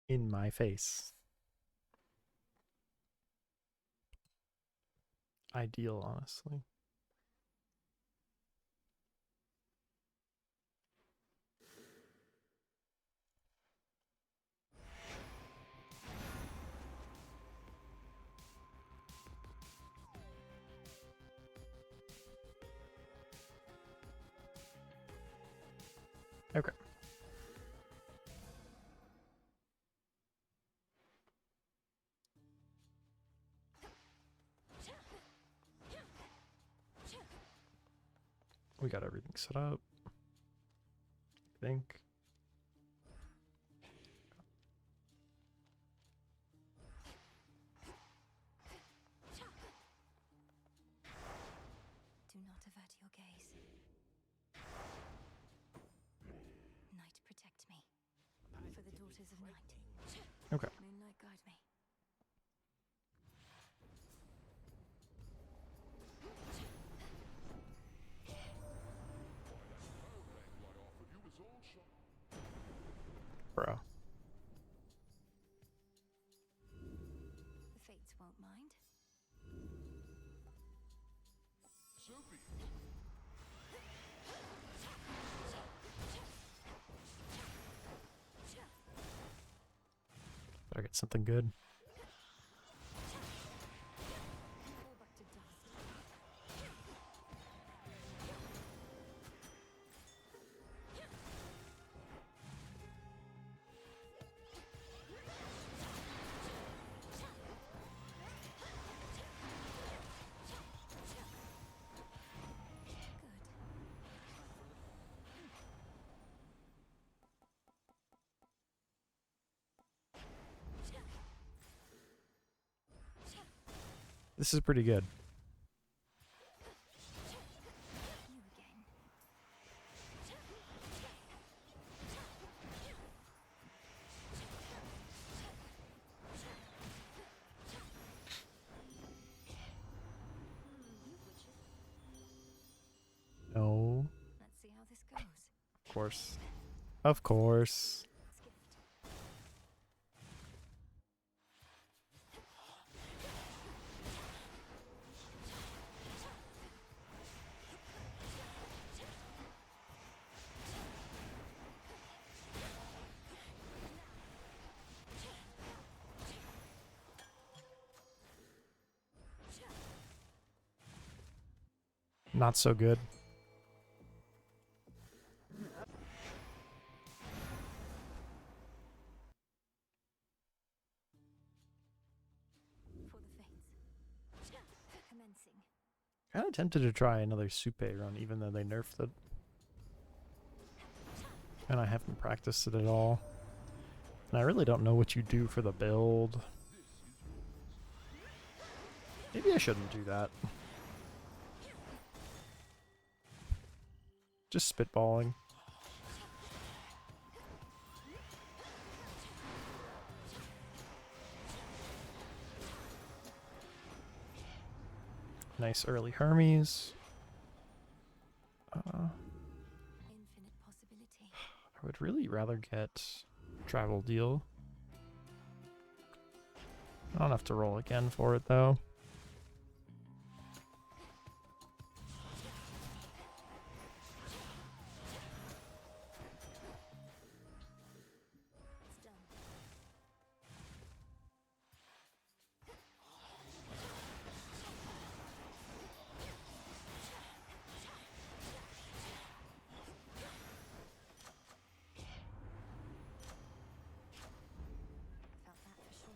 in my face. Ideal, honestly. Okay. We got everything set up, I think. Do not avert your gaze. Night, protect me. For the daughters of night. Okay. Moonlight, guide me. Bro. The fates won't mind. Better get something good. Fall back to dust. This is pretty good. You again. No. Let's see how this goes. Of course. Of course. Skipped. Not so good. For the fates. Commencing. Kind of tempted to try another Supe run, even though they nerfed it. And I haven't practiced it at all. And I really don't know what you do for the build. Maybe I shouldn't do that. Just spitballing. Nice early Hermes. Infinite possibility. I would really rather get travel deal. I don't have to roll again for it though. It's done. Felt that for sure.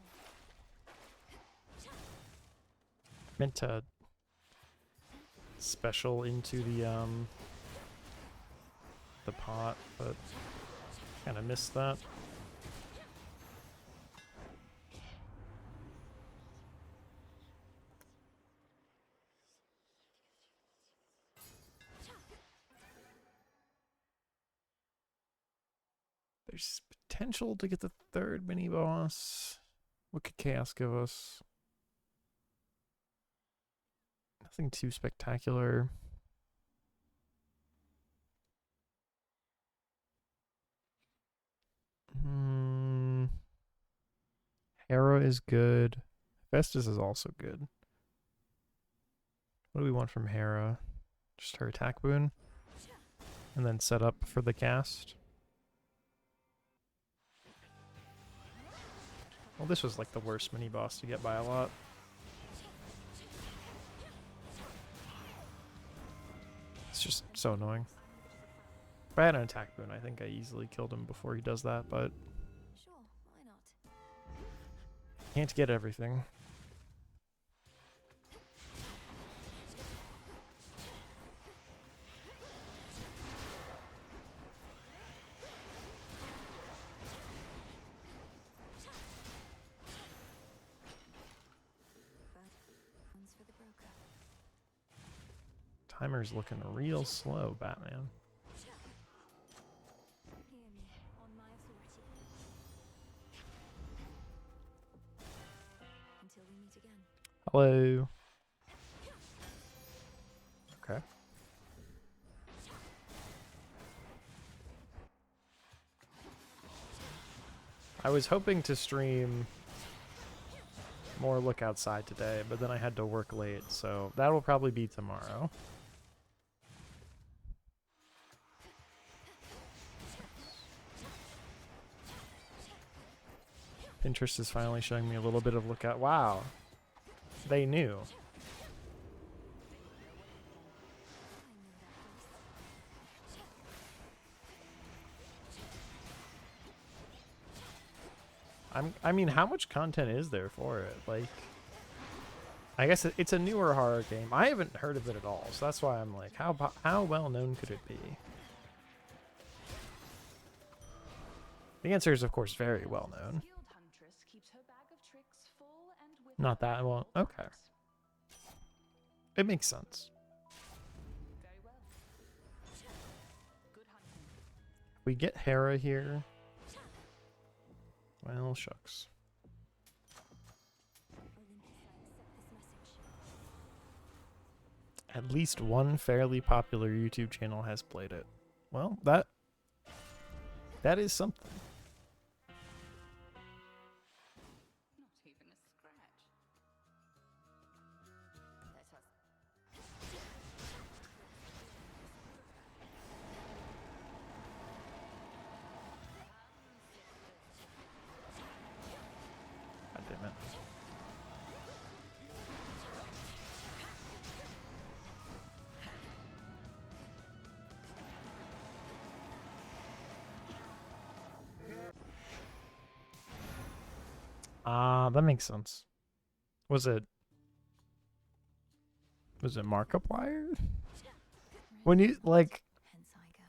Meant to special into the pot, but kind of missed that. There's potential to get the third mini boss. What could Chaos give us? Nothing too spectacular. Hera is good. Festus is also good. What do we want from Hera? Just her attack boon? And then set up for the cast? Well, this was like the worst mini-boss to get by a lot. It's just so annoying. If I had an attack boon, I think I easily killed him before he does that, but Sure, why not? can't get everything. One's for the broker. Timer's looking real slow, Batman. Hear me, on my authority. Until we meet again. Hello. Okay. I was hoping to stream more Look Outside today, but then I had to work late, so that will probably be tomorrow. Pinterest is finally showing me a little bit of Look Out. Wow. They knew. I mean, how much content is there for it? Like, I guess it's a newer horror game. I haven't heard of it at all, so that's why I'm like, how well known could it be? The answer is, of course, very well known. Not that well. Okay. It makes sense. We get Hera here. Well, shucks. At least one fairly popular YouTube channel has played it. Well, that is something. Not even a scratch. God damn it. That makes sense. Was it Markiplier? When you like Hence I go.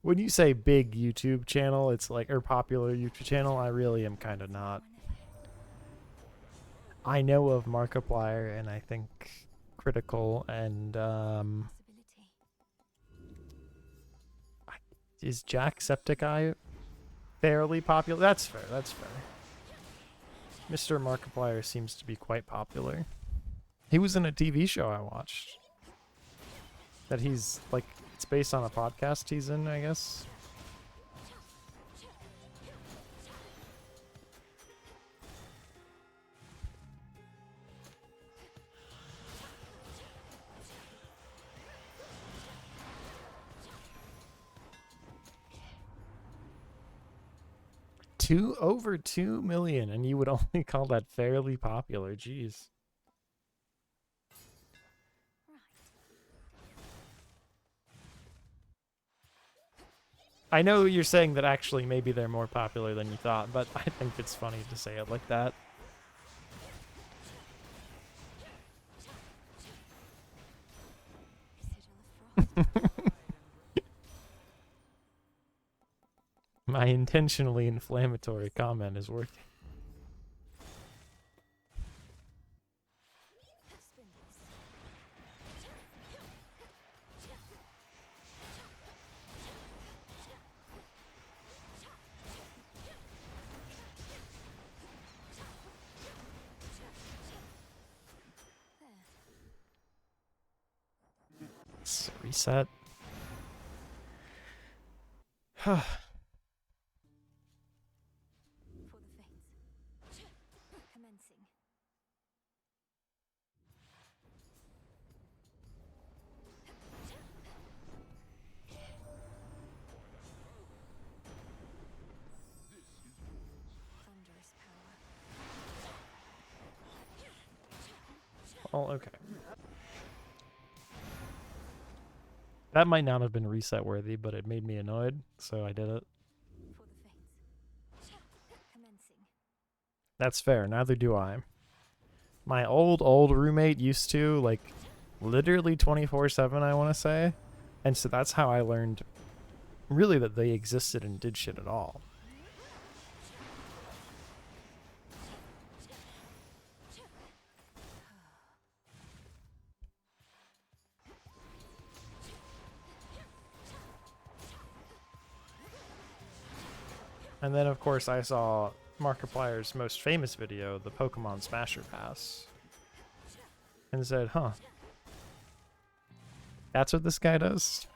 when you say big YouTube channel, it's like, or popular YouTube channel, I really am kind of not. I know of Markiplier and I think Critical and Possibility. is Jacksepticeye fairly popular? That's fair. That's fair. Mr. Markiplier seems to be quite popular. He was in a TV show I watched. That he's like, it's based on a podcast he's in, I guess. Over 2 million, and you would only call that fairly popular. Jeez. I know you're saying that actually maybe they're more popular than you thought, but I think it's funny to say it like that. My intentionally inflammatory comment is working. Let's reset. For the fates. Well, okay. That might not have been reset worthy, but it made me annoyed, so I did it. For the fates. Commencing. That's fair, neither do I. My old roommate used to, like, literally 24/7, I want to say. And so that's how I learned, really, that they existed and did shit at all. And then, of course, I saw Markiplier's most famous video, the Pokemon Smasher Pass, and said, huh, that's what this guy does?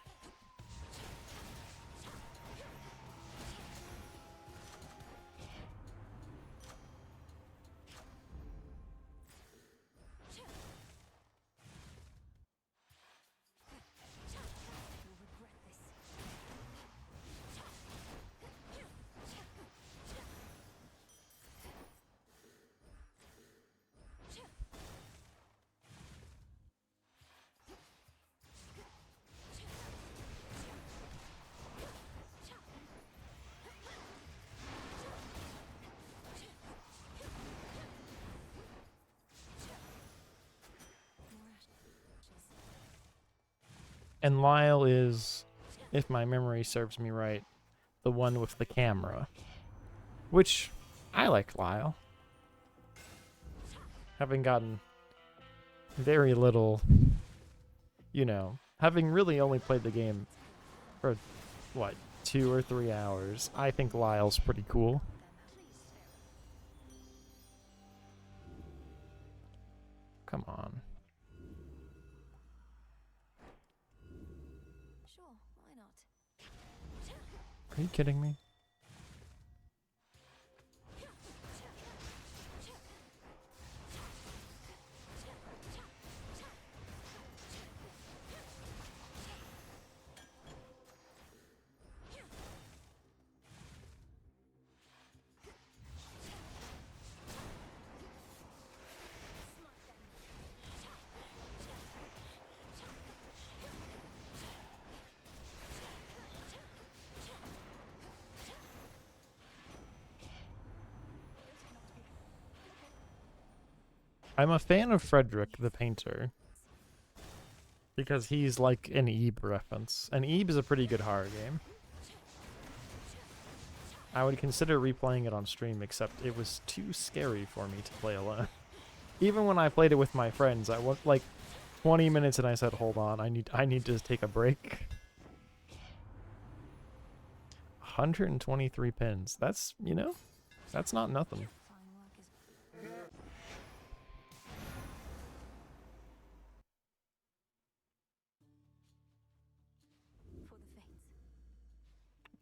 You'll regret this. And Lyle is, if my memory serves me right, the one with the camera. Which, I like Lyle. Having gotten very little, you know, having really only played the game for, what, 2 or 3 hours, I think Lyle's pretty cool. Come on. Sure, why not? Are you kidding me? I'm a fan of Frederick the Painter because he's like an Ebe reference. And Ebe is a pretty good horror game. I would consider replaying it on stream, except it was too scary for me to play alone. Even when I played it with my friends, I was like 20 minutes and I said, hold on, I need to take a break. 123 pins. That's, you know, that's not nothing. Fine work is for the fates.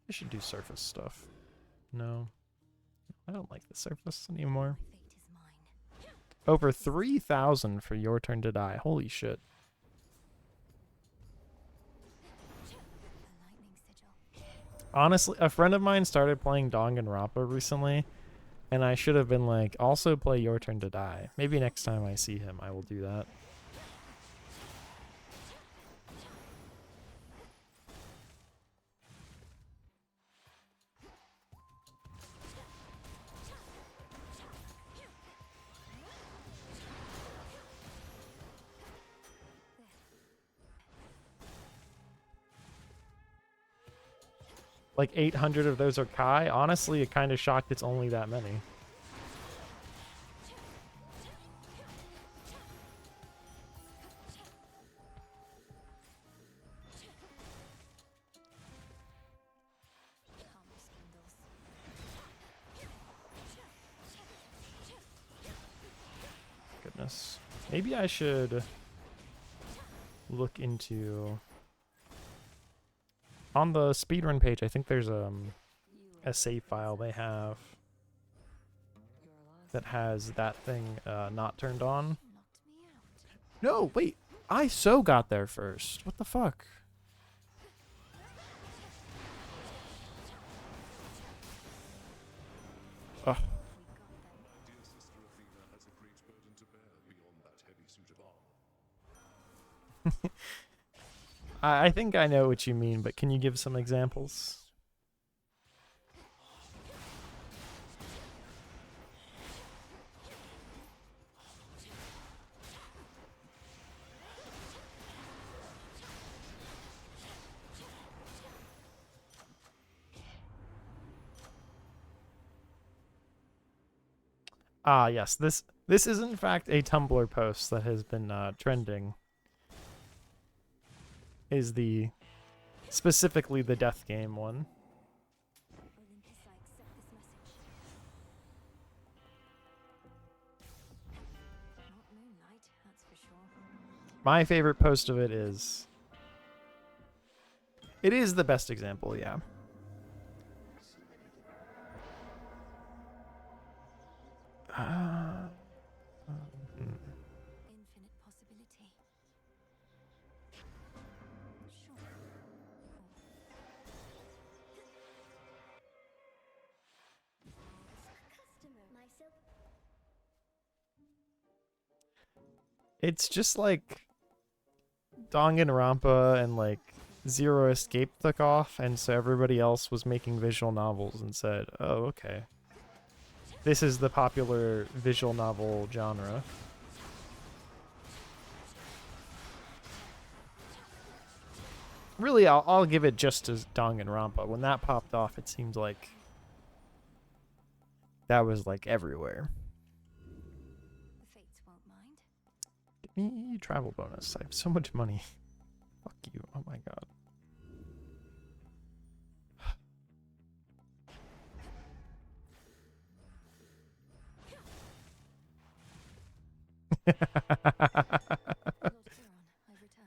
I should do surface stuff. No. I don't like the surface anymore. My fate is mine. Over 3,000 for Your Turn to Die. Holy shit. A lightning sigil. Honestly, a friend of mine started playing Danganronpa recently, and I should have been like, also play Your Turn to Die. Maybe next time I see him, I will do that. Like 800 of those are Kai. Honestly, it kind of shocked it's only that many. Harmless kindles. Goodness. Maybe I should look into... On the speedrun page, I think there's a save file they have that has that thing not turned on. Knocked me out. No, wait. I so got there first. What the fuck? Ugh. We got them. Dear Sister Athena has a great burden to bear beyond that heavy suit of armor. I think I know what you mean, but can you give some examples? Ah, yes. This is in fact a Tumblr post that has been trending. Is the specifically the death game one. Olympus, I accept this message. Not moonlight, that's for sure. My favorite post of it is. It is the best example, yeah. Infinite possibility. Sure. Customer, myself. It's just like Danganronpa and like Zero Escape took off, and so everybody else was making visual novels and said, "Oh, okay, this is the popular visual novel genre." Really, I'll give it just as Danganronpa. When that popped off, it seemed like that was like everywhere. The fates won't mind. Give me travel bonus. I have so much money. Fuck you. Oh my god.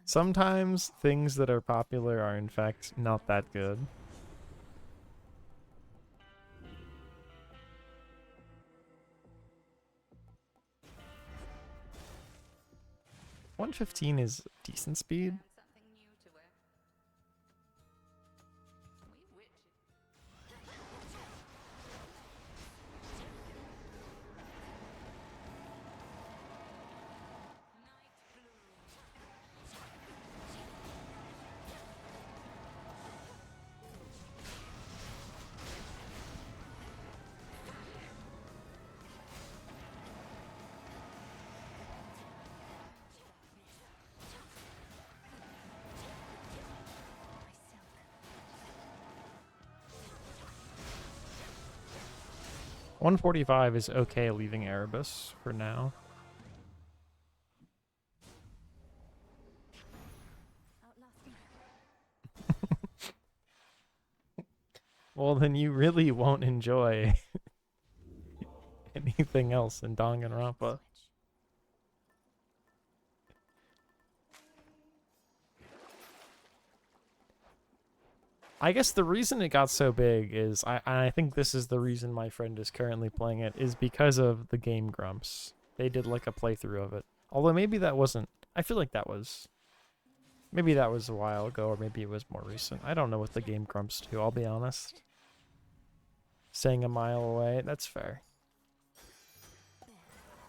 Sometimes things that are popular are in fact not that good. $115 is decent speed. Learn something new to her. We witches. Night blue. 145 is okay leaving Erebus for now. Well, then you really won't enjoy anything else in Danganronpa. I guess the reason it got so big is, I think this is the reason my friend is currently playing it, is because of the Game Grumps. They did like a playthrough of it. Although maybe that wasn't, I feel like that was, maybe that was a while ago, or maybe it was more recent. I don't know what the Game Grumps do, I'll be honest. Staying a mile away, that's fair.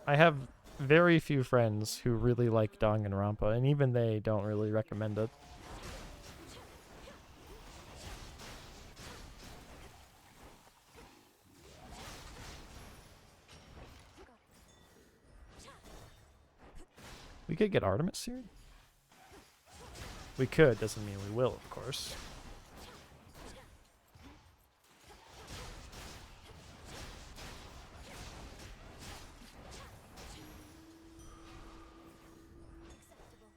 I have very few friends who really like Danganronpa, and even they don't really recommend it. We could get Artemis here? We could, doesn't mean we will, of course.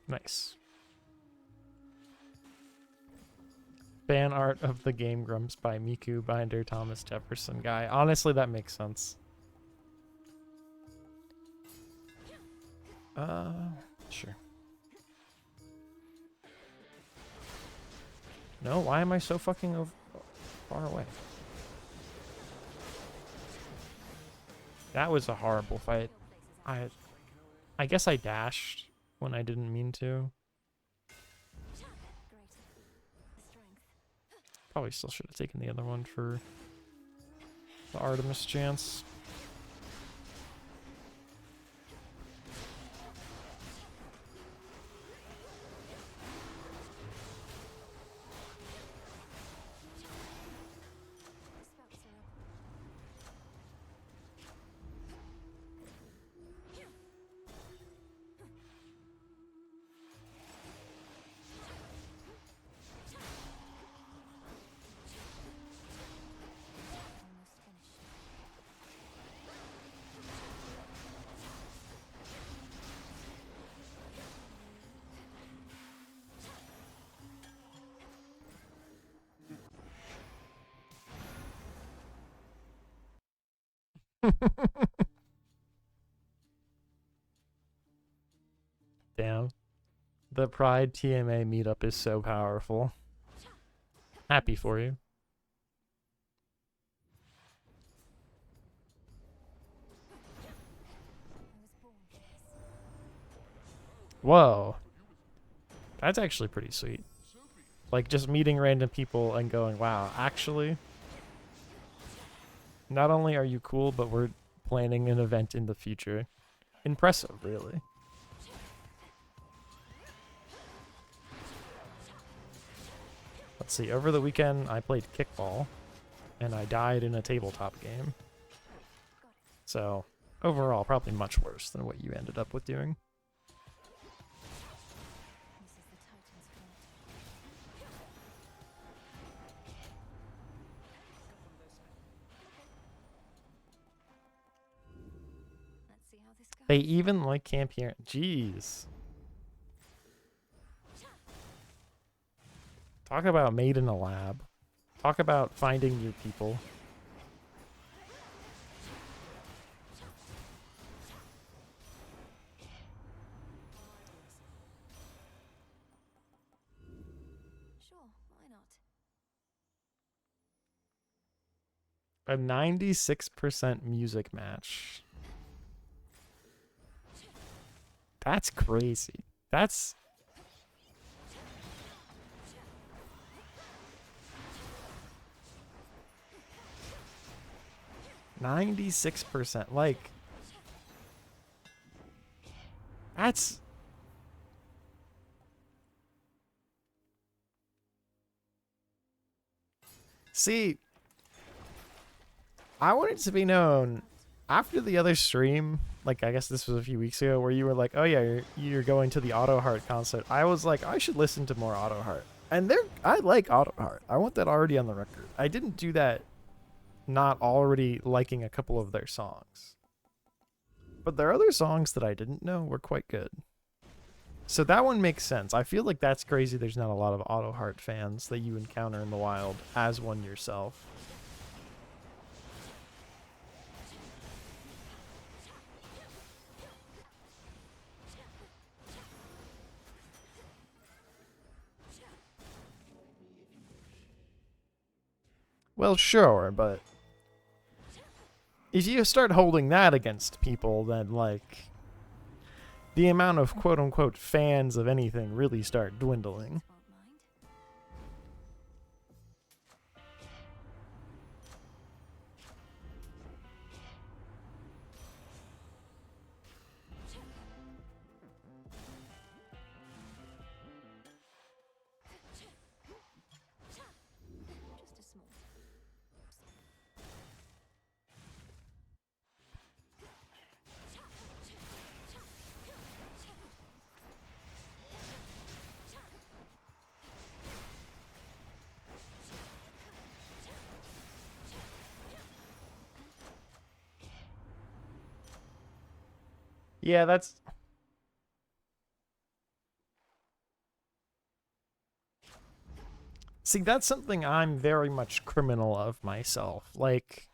Nice. Fan art of the Game Grumps by Miku Binder Thomas Jefferson guy. Honestly, that makes sense. Sure. No, why am I so fucking far away? That was a horrible fight. I guess I dashed when I didn't mean to. Probably still should have taken the other one for the Artemis chance. Damn. The Pride TMA meetup is so powerful. Happy for you. Whoa. That's actually pretty sweet. Like, just meeting random people and going, wow, actually, not only are you cool, but we're planning an event in the future. Impressive, really. Let's see, over the weekend I played kickball, and I died in a tabletop game. So, overall, probably much worse than what you ended up with doing. Let's see how this goes. They even like camp here. Jeez. Talk about made in a lab. Talk about finding your people. Sure, why not? A 96% music match. That's crazy. That's... $96%. Like... That's... See... I want it to be known, after the other stream, like I guess this was a few weeks ago, where you were like, oh yeah, you're going to the Auto Heart concert, I was like, I should listen to more Auto Heart. And I like Auto Heart. I want that already on the record. I didn't do that not already liking a couple of their songs. But their other songs that I didn't know were quite good. So that one makes sense. I feel like that's crazy there's not a lot of Auto Heart fans that you encounter in the wild as one yourself. Well, sure, but if you start holding that against people, then, like, the amount of quote-unquote fans of anything really start dwindling. Won't mind. Just a small. Yeah, that's... See, that's something I'm very much criminal of myself. Like,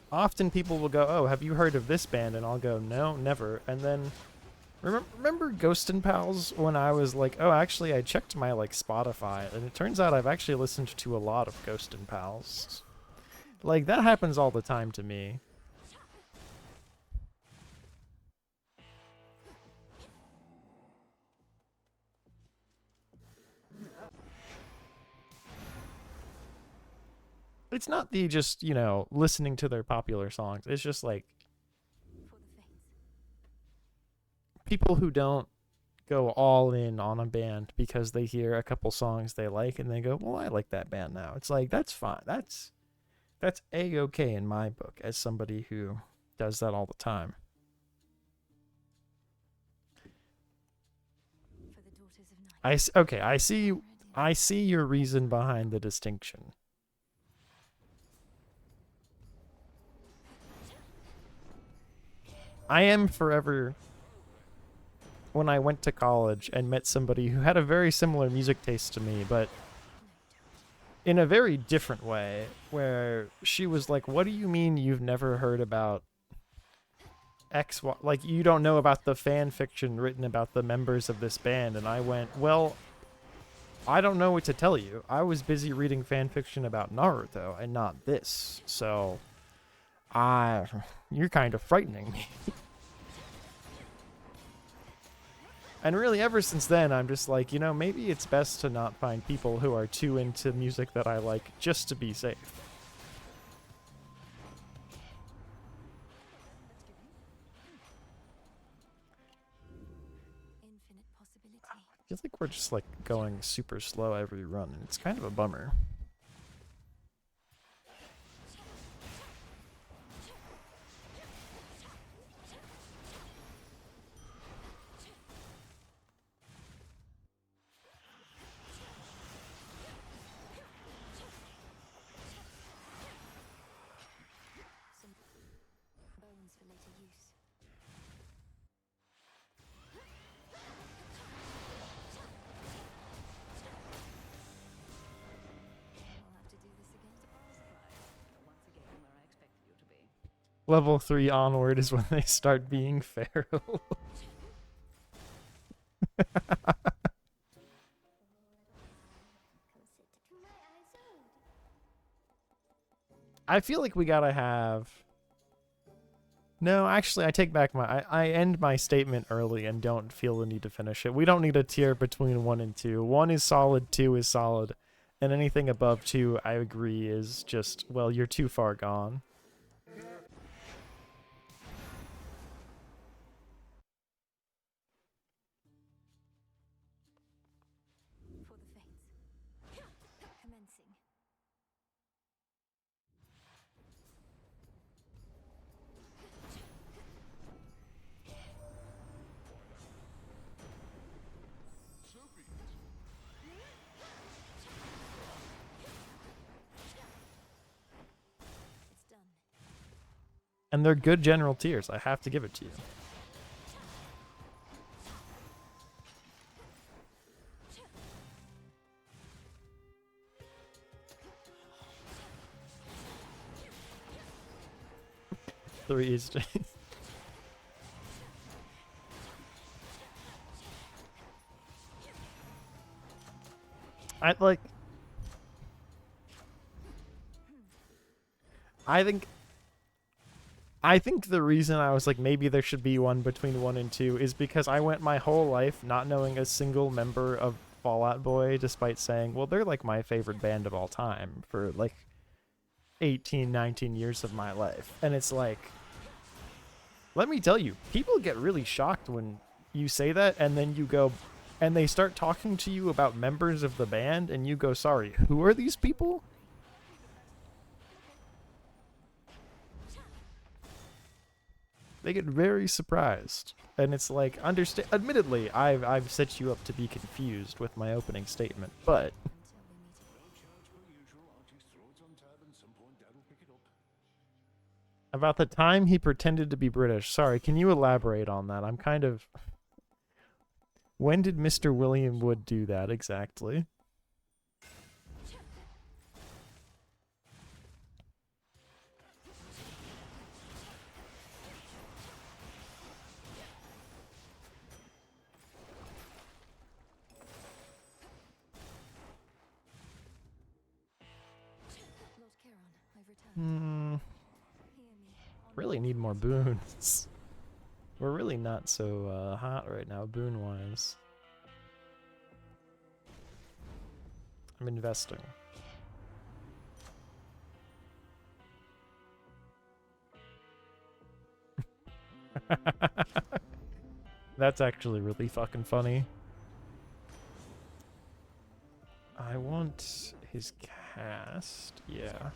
often people will go, oh, have you heard of this band? And I'll go, no, never. And then, remember Ghost and Pals when I was like, oh, actually, I checked my, like, Spotify, and it turns out I've actually listened to a lot of Ghost and Pals. Like, that happens all the time to me. It's not the just, you know, listening to their popular songs. It's just like For the faint. people who don't go all in on a band because they hear a couple songs they like and they go, well, I like that band now. It's like, that's fine. That's A-okay in my book as somebody who does that all the time. For the daughters of night. Okay, I see your reason behind the distinction. I am forever, when I went to college and met somebody who had a very similar music taste to me, but in a very different way, where she was like, what do you mean you've never heard about X, Y, like you don't know about the fan fiction written about the members of this band? And I went, well, I don't know what to tell you. I was busy reading fan fiction about Naruto and not this. So, you're kind of frightening me. And really, ever since then, I'm just like, you know, maybe it's best to not find people who are too into music that I like just to be safe. Infinite possibility. I feel like we're just like going super slow every run, and it's kind of a bummer. Some bones for later use. I'll have to do this again. Once again where I expected you to be. Level 3 onward is when they start being feral. I feel like we gotta have... No, actually, I take back my... I end my statement early and don't feel the need to finish it. We don't need a tier between 1 and 2. 1 is solid, 2 is solid. And anything above 2, I agree, is just, well, you're too far gone. For the fates. Commencing. It's done. And they're good general tiers. I have to give it to you. Three is just... I like... I think the reason I was like, maybe there should be one between 1 and 2 is because I went my whole life not knowing a single member of Fall Out Boy, despite saying, well, they're like my favorite band of all time for like 18, 19 years of my life. And it's like, let me tell you, people get really shocked when you say that, and then you go, and they start talking to you about members of the band, and you go, sorry, who are these people? They get very surprised, and it's like, admittedly, I've set you up to be confused with my opening statement, but about the time he pretended to be British. Sorry, can you elaborate on that? I'm kind of... When did Mr. William Wood do that exactly? Lord Charon, I've returned. Hear me. Really need more boons. We're really not so hot right now, boon-wise. I'm investing. That's actually really fucking funny. I want his cast, yeah.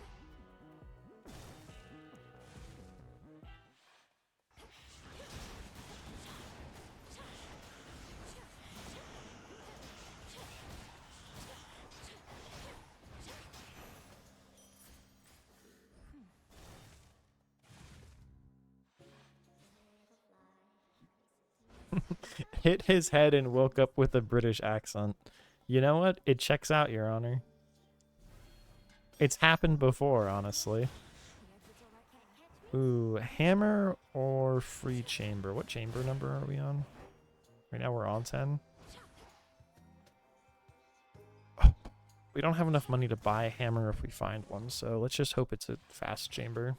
Hit his head and woke up with a British accent. You know what? It checks out, Your Honor. It's happened before, honestly. Ooh, hammer or free chamber? What chamber number are we on? Right now we're on 10. Oh, we don't have enough money to buy a hammer if we find one, so let's just hope it's a fast chamber.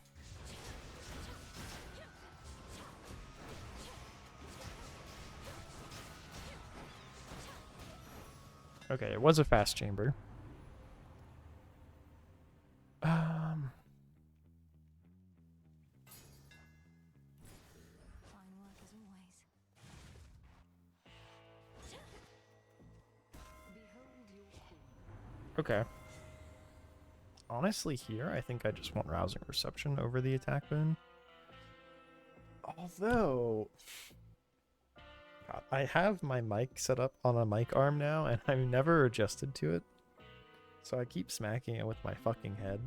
Okay, it was a fast chamber. Fine work as always. Okay. Honestly, here, I think I just want Rousing Reception over the attack boon. Although, God, I have my mic set up on a mic arm now, and I've never adjusted to it. So I keep smacking it with my fucking head.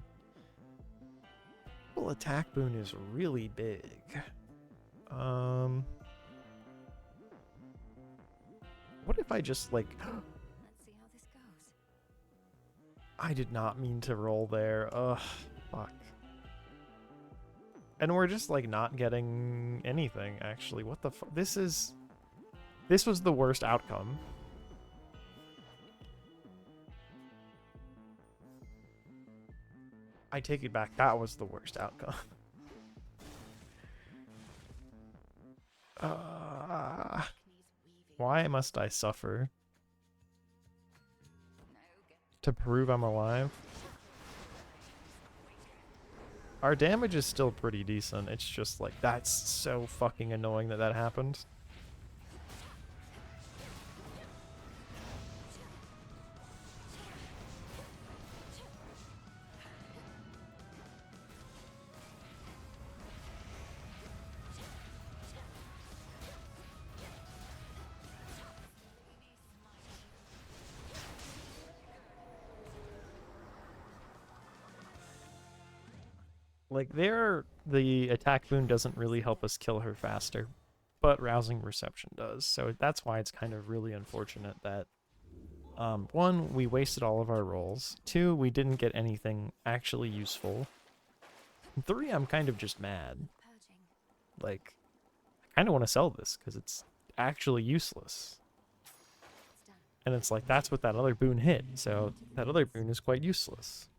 Well, attack boon is really big. What if I just, like... Let's see how this goes. I did not mean to roll there. Ugh, fuck. And we're just, like, not getting anything, actually. What the fuck? This was the worst outcome. I take it back. That was the worst outcome. Why must I suffer? To prove I'm alive? Our damage is still pretty decent. It's just like, that's so fucking annoying that that happened. Like, the attack boon doesn't really help us kill her faster, but Rousing Reception does. So that's why it's kind of really unfortunate that, one, we wasted all of our rolls. Two, we didn't get anything actually useful. And three, I'm kind of just mad. Purging. Like, I kind of want to sell this because it's actually useless. It's done. And it's like, that's what that other boon hit. So that other boon is quite useless.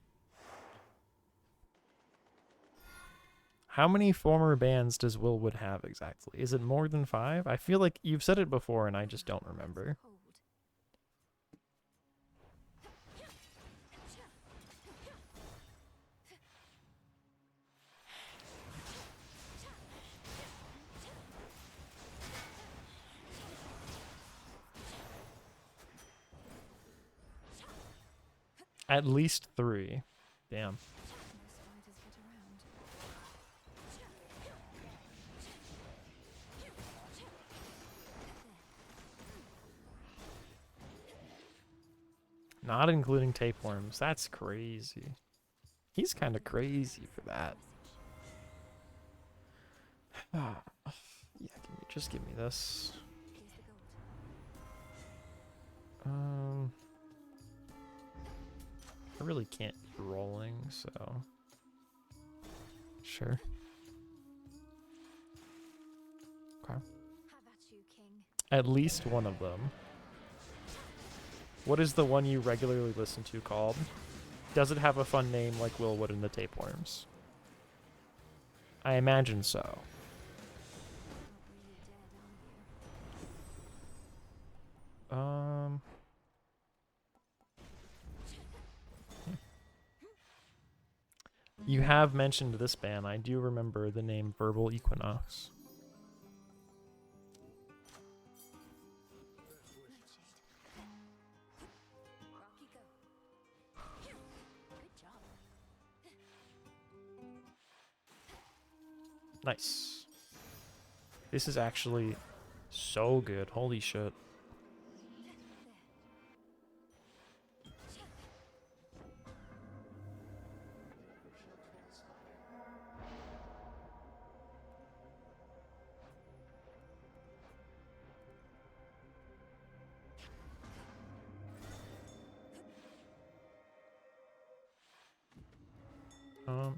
How many former bands does Willwood have exactly? Is it more than 5? I feel like you've said it before and I just don't remember. Hold. At least 3. Damn. No spiders get around. Not including tapeworms. That's crazy. He's kind of crazy for that. Yeah, just give me this. Here's the gold. I really can't be rolling, so sure. Okay. Have at you, King. At least one of them. What is the one you regularly listen to called? Does it have a fun name like Willwood and the Tapeworms? I imagine so. Not really dead, are you? You have mentioned this band. I do remember the name Verbal Equinox. Rocky go. Good job. Nice. This is actually so good. Holy shit.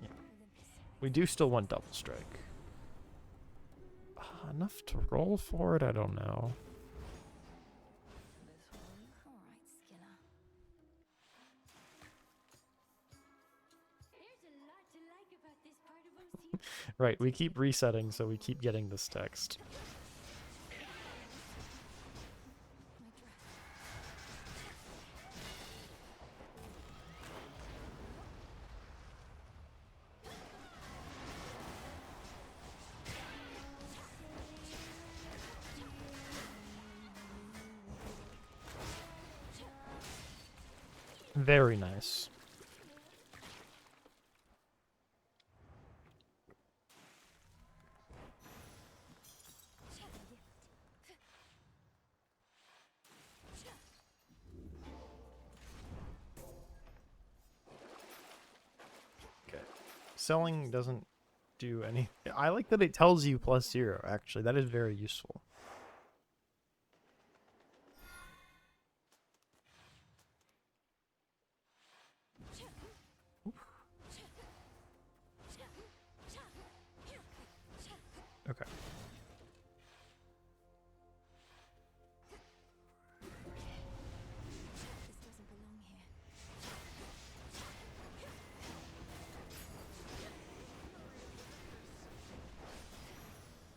Yeah. We do still want double strike. Enough to roll for it? I don't know. All right, Skinner. There's a lot to like about this part of OC. Right, we keep resetting, so we keep getting this text. My dress. Very nice. Okay. Selling doesn't do any. I like that it tells you +0, actually. That is very useful. Okay. This doesn't belong here.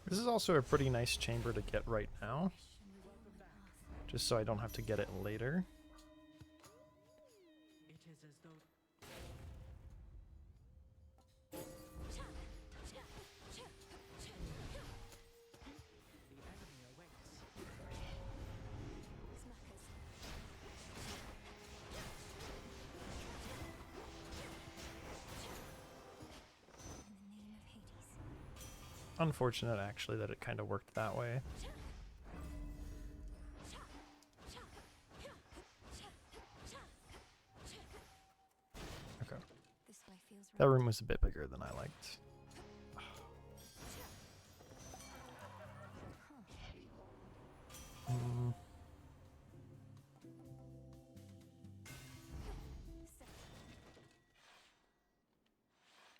This is also a pretty nice chamber to get right now, just so I don't have to get it later. It is as though the enemy awaits. Smackers. In the name of Hades. Unfortunate, actually, that it kind of worked that way. Okay. This way feels right. That room was a bit bigger than I liked. Mm.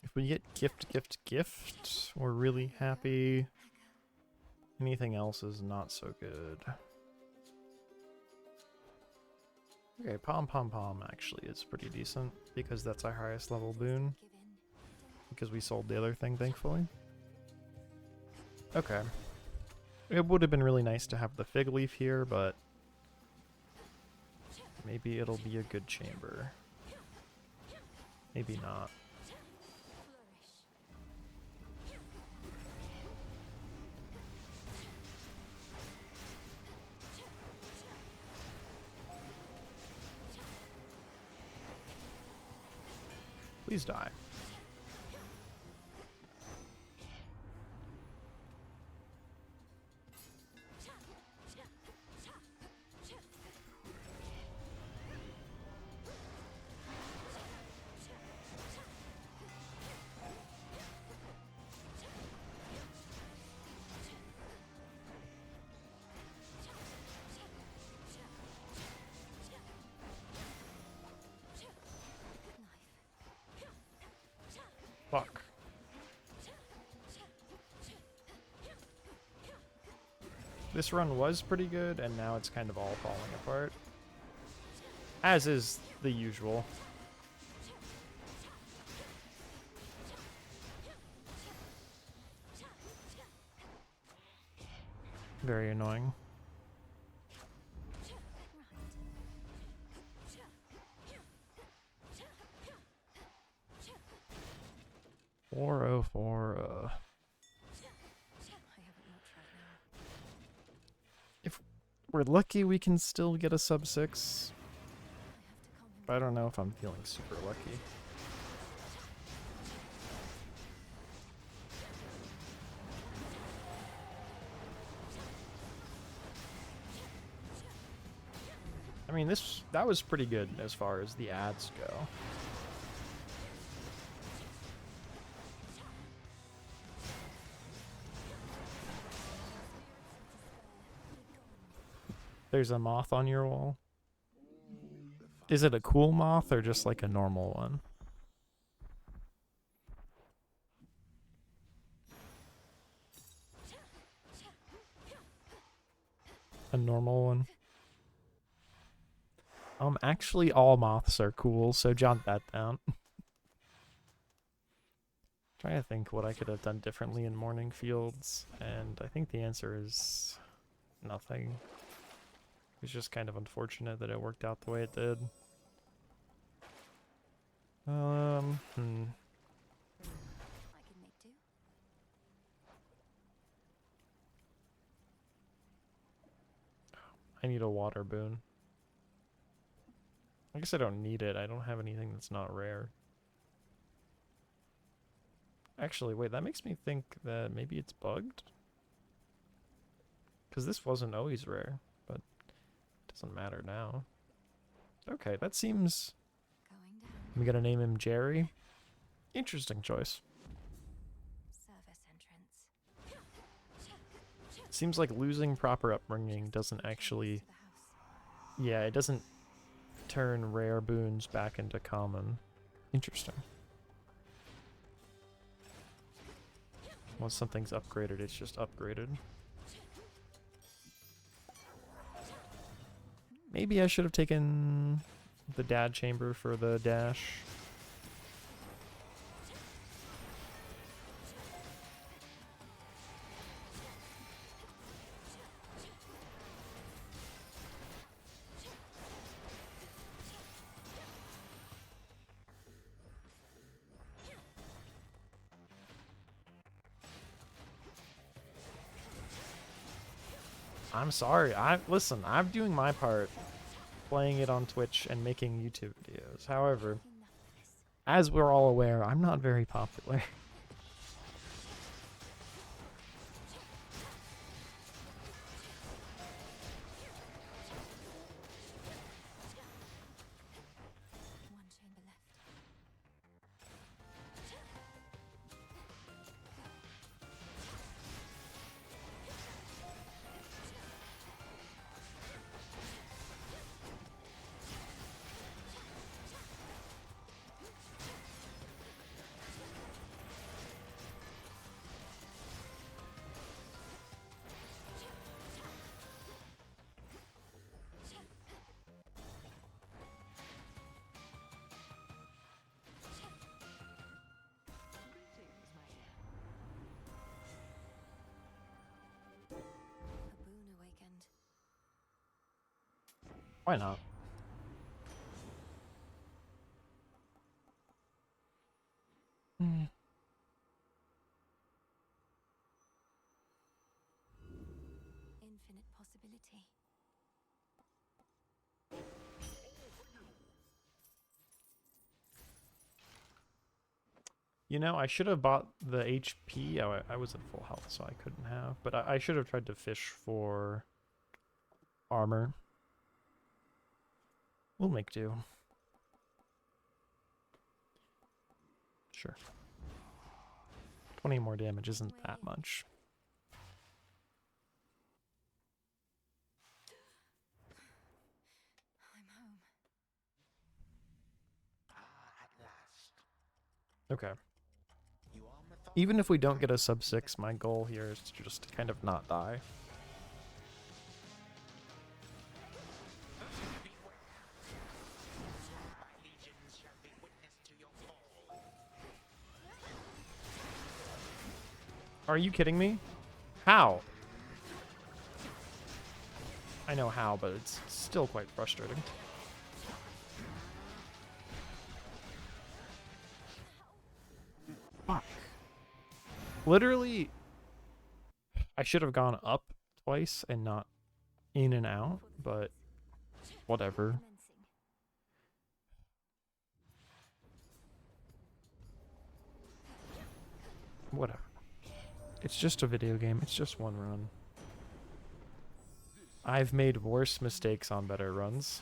If we get gift, we're really happy. Anything else is not so good. Okay, Pom actually is pretty decent because that's our highest level boon. Give in. Because we sold the other thing, thankfully. Okay. It would have been really nice to have the fig leaf here, but maybe it'll be a good chamber. Maybe not. Flourish. Please die. Fuck. This run was pretty good, and now it's kind of all falling apart. As is the usual. Very annoying. I 404. haven't looked right now. If we're lucky, we can still get a sub 6. I have to calm him But I don't know if I'm feeling super lucky. I mean, that was pretty good as far as the ads go. There's a moth on your wall. Is it a cool moth or just like a normal one? a normal one. Actually, all moths are cool, so jot that down. Trying to think what I could have done differently in Morning Fields, and I think the answer is nothing. It's just kind of unfortunate that it worked out the way it did. I can make do. I need a water boon. I guess I don't need it. I don't have anything that's not rare. Actually, wait, that makes me think that maybe it's bugged? Because this wasn't always rare, but it doesn't matter now. Okay, that seems... Going down. We gotta name him Jerry. Interesting choice. Service entrance. Seems like losing proper upbringing doesn't actually... To the house. Yeah, it doesn't turn rare boons back into common. Interesting. Once something's upgraded, it's just upgraded. Maybe I should have taken the dad chamber for the dash. I'm sorry. Listen, I'm doing my part, playing it on Twitch and making YouTube videos. However, Enough of this. as we're all aware, I'm not very popular. One chamber left. A boon awakened. Why not? Infinite possibility. You know, I should have bought the HP. Oh, I was at full health, so I couldn't have. But I should have tried to fish for armor. We'll make do. Sure. 20 more damage isn't that much. I'm home. Okay. Even if we don't get a sub 6, my goal here is to just kind of not die. Are you kidding me? How? I know how, but it's still quite frustrating. Fuck. Literally, I should have gone up twice and not in and out, but whatever. Commencing. Whatever. It's just a video game. It's just one run. I've made worse mistakes on better runs.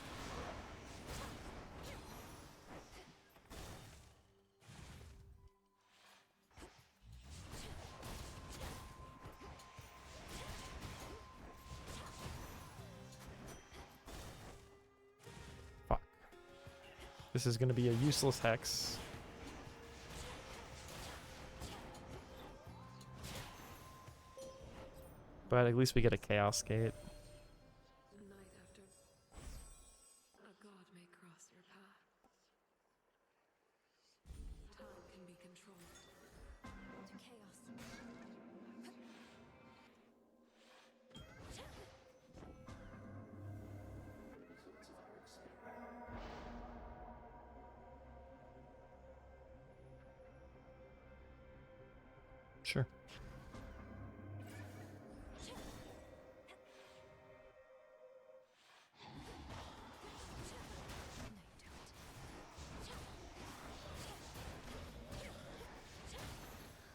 Fuck. This is going to be a useless hex. But at least we get a Chaos Gate. control. To chaos. Sure.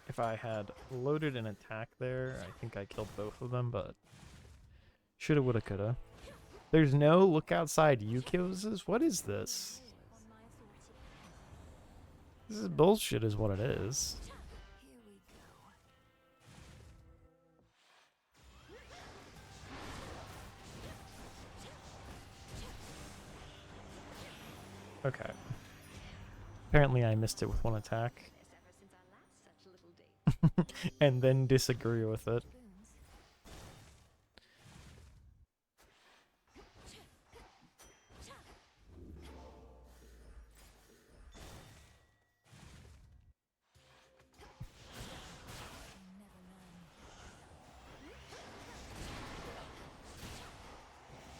If I had loaded an attack there, I think I killed both of them, but shoulda, woulda, coulda. There's no look outside Yukios? What is this? On my authority. This is bullshit is what it is. Here we go. Okay. Apparently I missed it with one attack. Ever since our last such little date. And then disagree with it. Spoons. Never learn.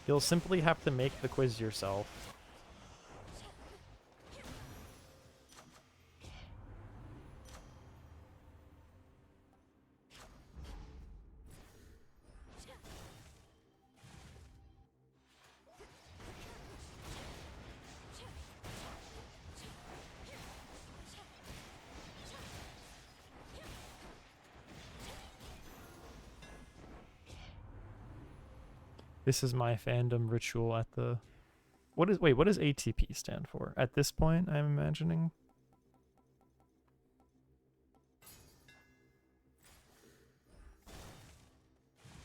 You'll simply have to make the quiz yourself. This is my fandom ritual at the... what does ATP stand for? At this point, I'm imagining.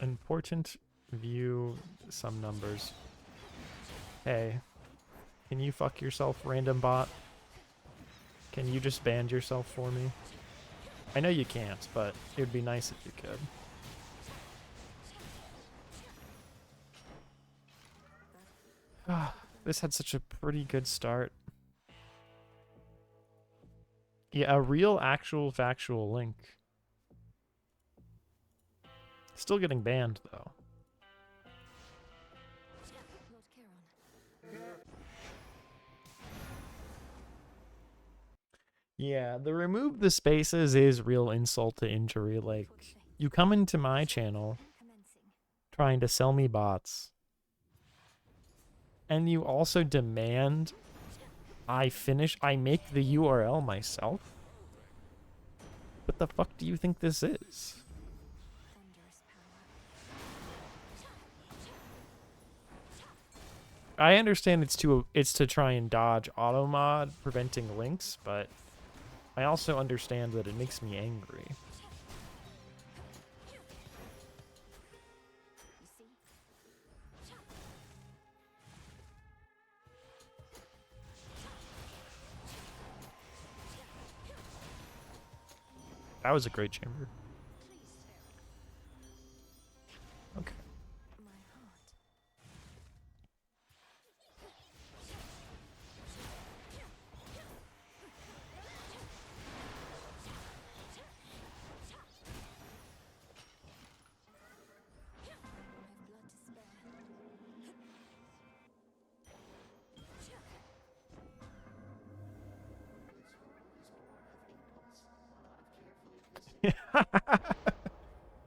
Important view some numbers. Hey, can you fuck yourself, random bot? Can you just ban yourself for me? I know you can't, but it would be nice if you could. This had such a pretty good start. Yeah, a real, actual, factual link. Still getting banned, though. Lord Chiron. Yeah, the remove the spaces is real insult to injury. Like, you come into my channel Commencing. trying to sell me bots, and you also demand I make the URL myself? What the fuck do you think this is? Thunderous power. I understand it's to try and dodge auto mod preventing links, but I also understand that it makes me angry. You see? That was a great chamber. Please spare Okay. my heart. I have blood to spare.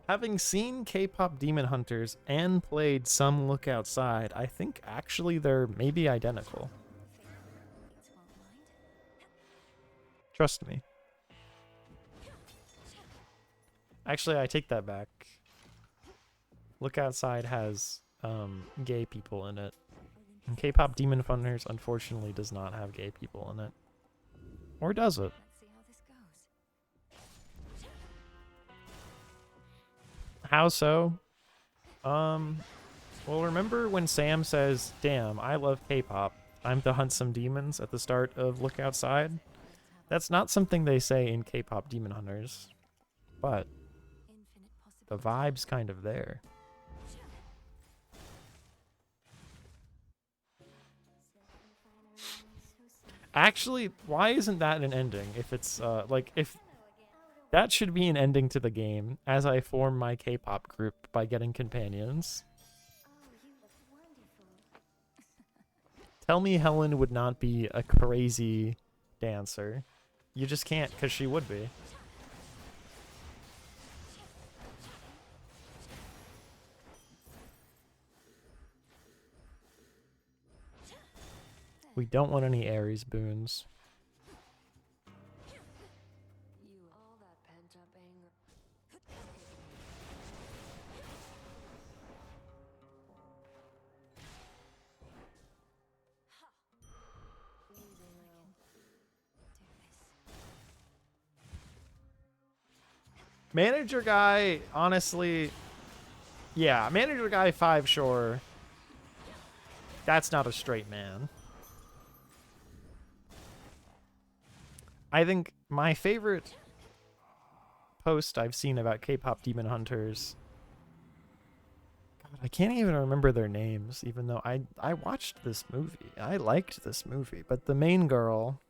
Having seen K-pop Demon Hunters and played some Look Outside, I think actually they're maybe identical. Fates won't mind. Trust me. Actually, I take that back. Look Outside has gay people in it. And K-pop Demon Hunters unfortunately does not have gay people in it. Or does it? Let's see how this goes. How so? Well, remember when Sam says, "Damn, I love K-pop. Time to hunt some demons" at the start of Look Outside? That's not something they say in K-pop Demon Hunters. But Infinite the possibilities. vibe's kind of there. Actually, why isn't that an ending? If it's like if that should be an ending to the game, as I form my K-pop group by getting companions. Tell me Helen would not be a crazy dancer. You just can't, because she would be. We don't want any Ares boons. All that pent-up anger. Manager guy, honestly, yeah, manager guy 5, sure. That's not a straight man. I think my favorite post I've seen about K-pop demon hunters, God, I can't even remember their names, even though I watched this movie. I liked this movie, but the main girl,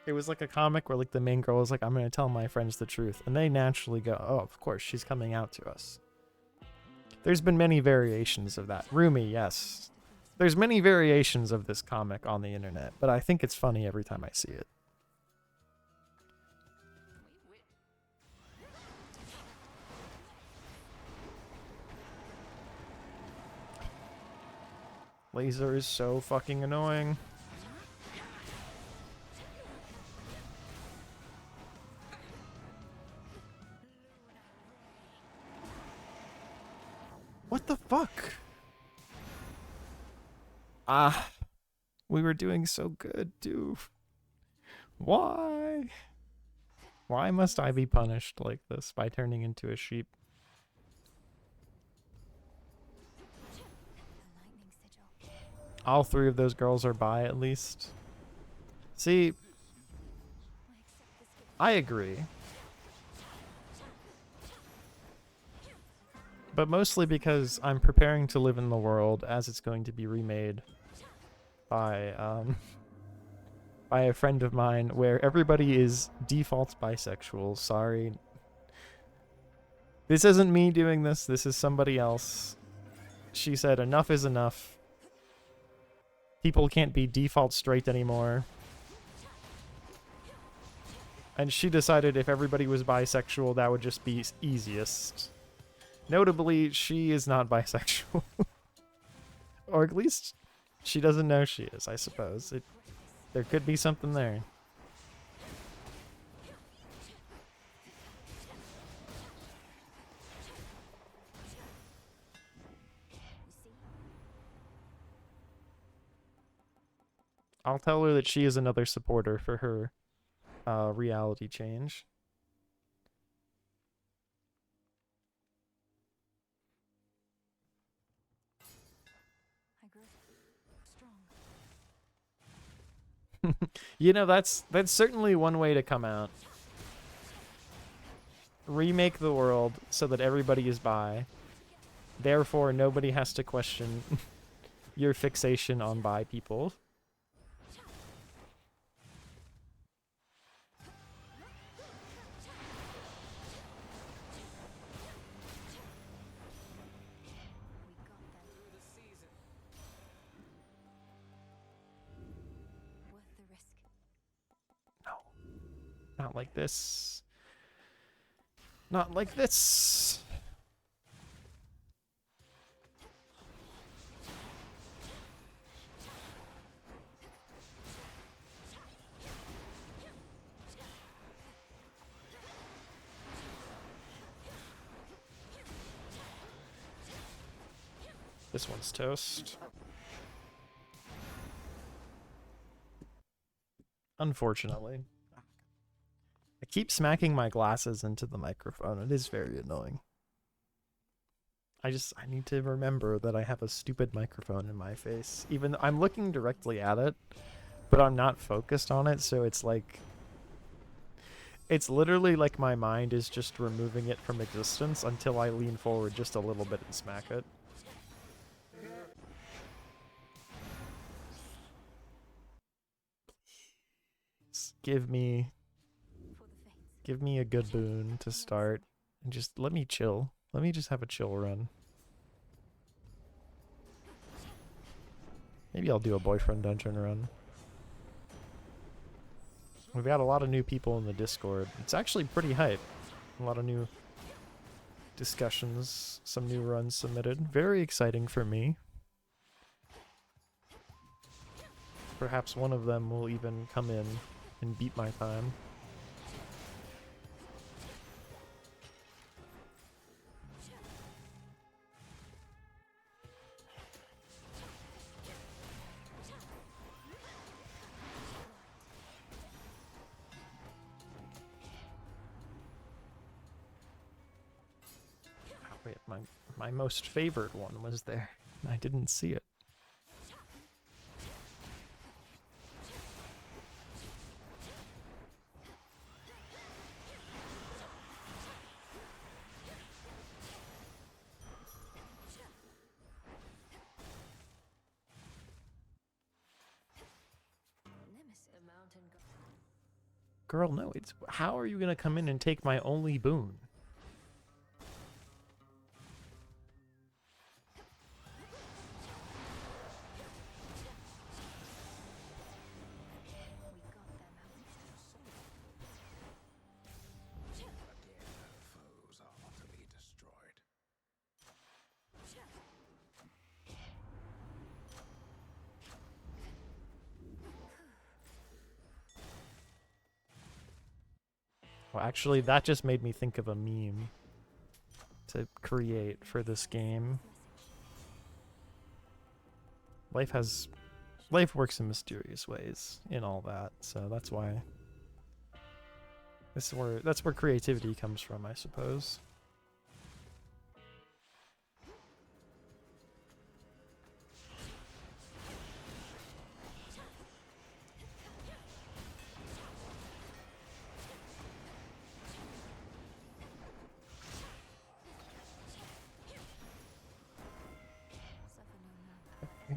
it was like a comic where like the main girl was like, I'm going to tell my friends the truth. And they naturally go, oh, of course, she's coming out to us. There's been many variations of that. Rumi, yes. There's many variations of this comic on the internet, but I think it's funny every time I see it. Laser is so fucking annoying. What the fuck? Ah, we were doing so good, dude. Why? Why must I be punished like this by turning into a sheep? All 3 of those girls are bi at least. See, I agree. But mostly because I'm preparing to live in the world as it's going to be remade by a friend of mine where everybody is default bisexual. Sorry. This isn't me doing this. This is somebody else. She said enough is enough. People can't be default straight anymore. And she decided if everybody was bisexual, that would just be easiest. Notably, she is not bisexual. Or at least she doesn't know she is, I suppose. There could be something there. I'll tell her that she is another supporter for her reality change. I grew strong. You know, that's certainly one way to come out. Remake the world so that everybody is bi. Therefore, nobody has to question your fixation on bi people. Worth the risk. No. Not like this. Not like this. This one's toast. Unfortunately. I keep smacking my glasses into the microphone. It is very annoying. I need to remember that I have a stupid microphone in my face. Even though I'm looking directly at it, but I'm not focused on it, so it's like... It's literally like my mind is just removing it from existence until I lean forward just a little bit and smack it. give me For the fates. give me a good boon to start and just let me chill. Let me just have a chill run. Maybe I'll do a boyfriend dungeon run. We've got a lot of new people in the Discord. It's actually pretty hype. A lot of new discussions, some new runs submitted. Very exciting for me. Perhaps one of them will even come in and beat my time. Oh, wait, my most favored one was there. I didn't see it. Girl, no, it's how are you gonna come in and take my only boon? Foes are utterly destroyed. Well, actually, that just made me think of a meme to create for this game. Life works in mysterious ways in all that, so that's why that's where creativity comes from, I suppose.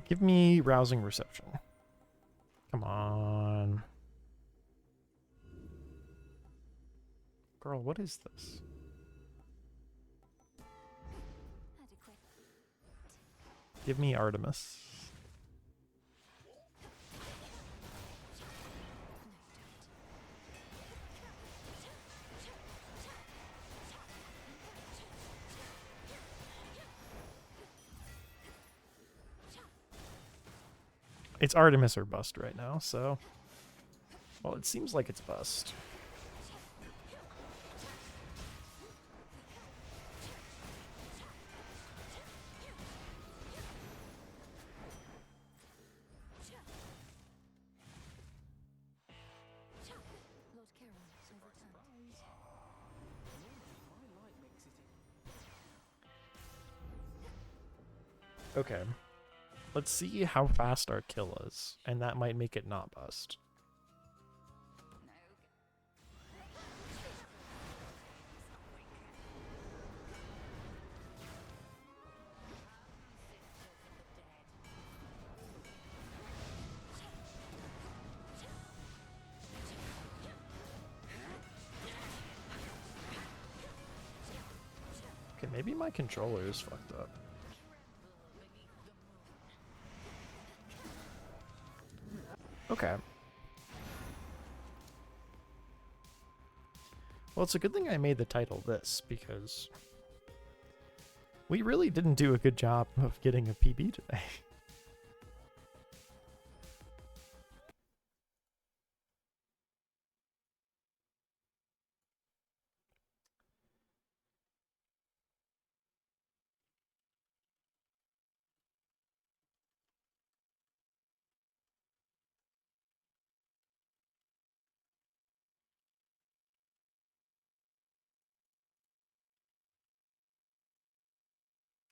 Give me rousing reception. Come on. Girl, what is this? Adequate. Give me Artemis. It's Artemis or bust right now, so... Well, it seems like it's bust. Lord Charon is overturned. My light makes it Okay. Let's see how fast our kill is, and that might make it not bust. Okay, maybe my controller is fucked up. Okay. Well, it's a good thing I made the title this, because we really didn't do a good job of getting a PB today.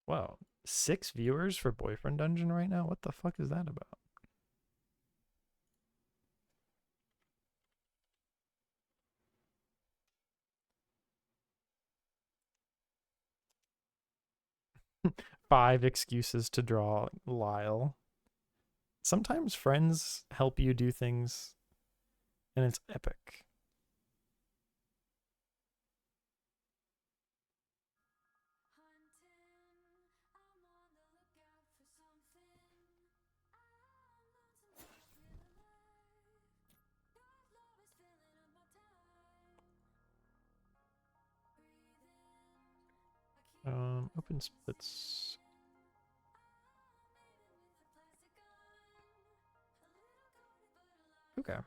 Wow, 6 viewers for Boyfriend Dungeon right now? What the fuck is that about? Five excuses to draw Lyle. Sometimes friends help you do things And it's epic. Open splits. Okay.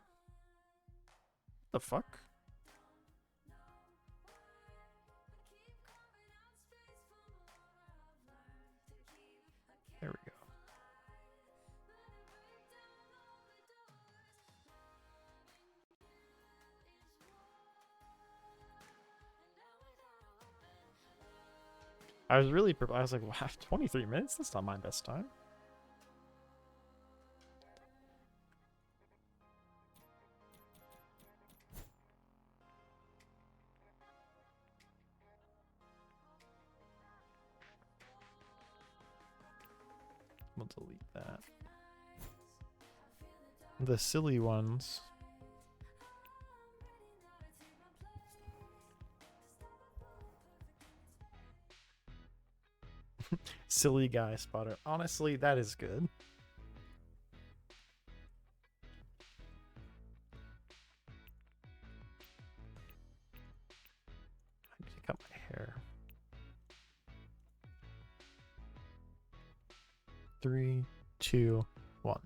The fuck? There we go. I was really, I was like, wow, 23 minutes? That's not my best time. We'll delete that. The silly ones. Silly guy spotter. Honestly, that is good. I need to cut my hair. 3, 2, 1.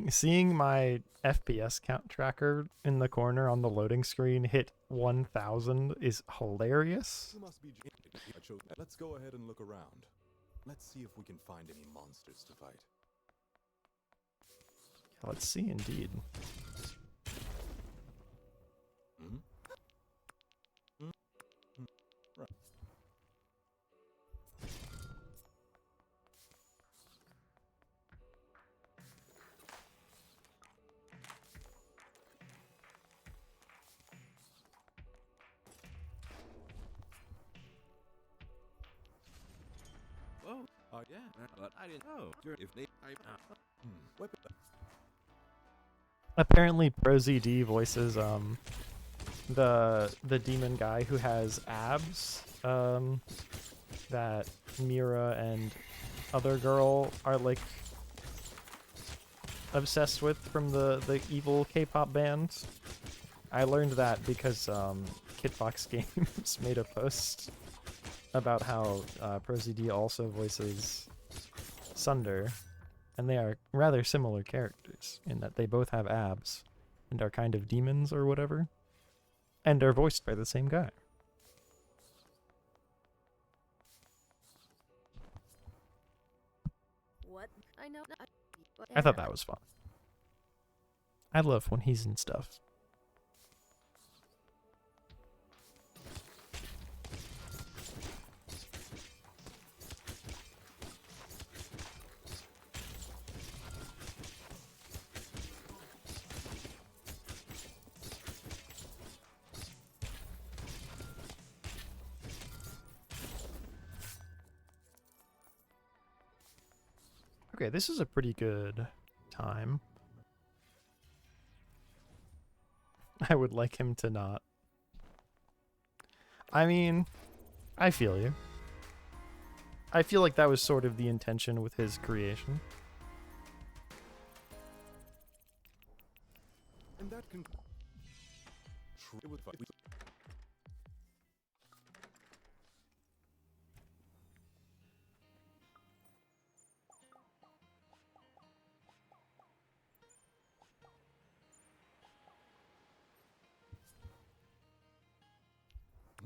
Seeing my FPS count tracker in the corner on the loading screen hit 1000 is hilarious. You must be. Let's go ahead and look around. Let's see if we can find any monsters to fight. Let's see, indeed. Hmm? Right. Oh, yeah, but I didn't know. If they, Weapon. Apparently, ProZD voices the demon guy who has abs that Mira and other girl are like obsessed with from the evil K-pop band. I learned that because Kitbox Games made a post about how ProZD also voices Sunder, and they are rather similar characters in that they both have abs and are kind of demons or whatever, and are voiced by the same guy. What? I know. I thought that was fun. I love when he's in stuff. Okay, this is a pretty good time. I would like him to not. I mean, I feel you. I feel like that was sort of the intention with his creation. And that can. True with fight.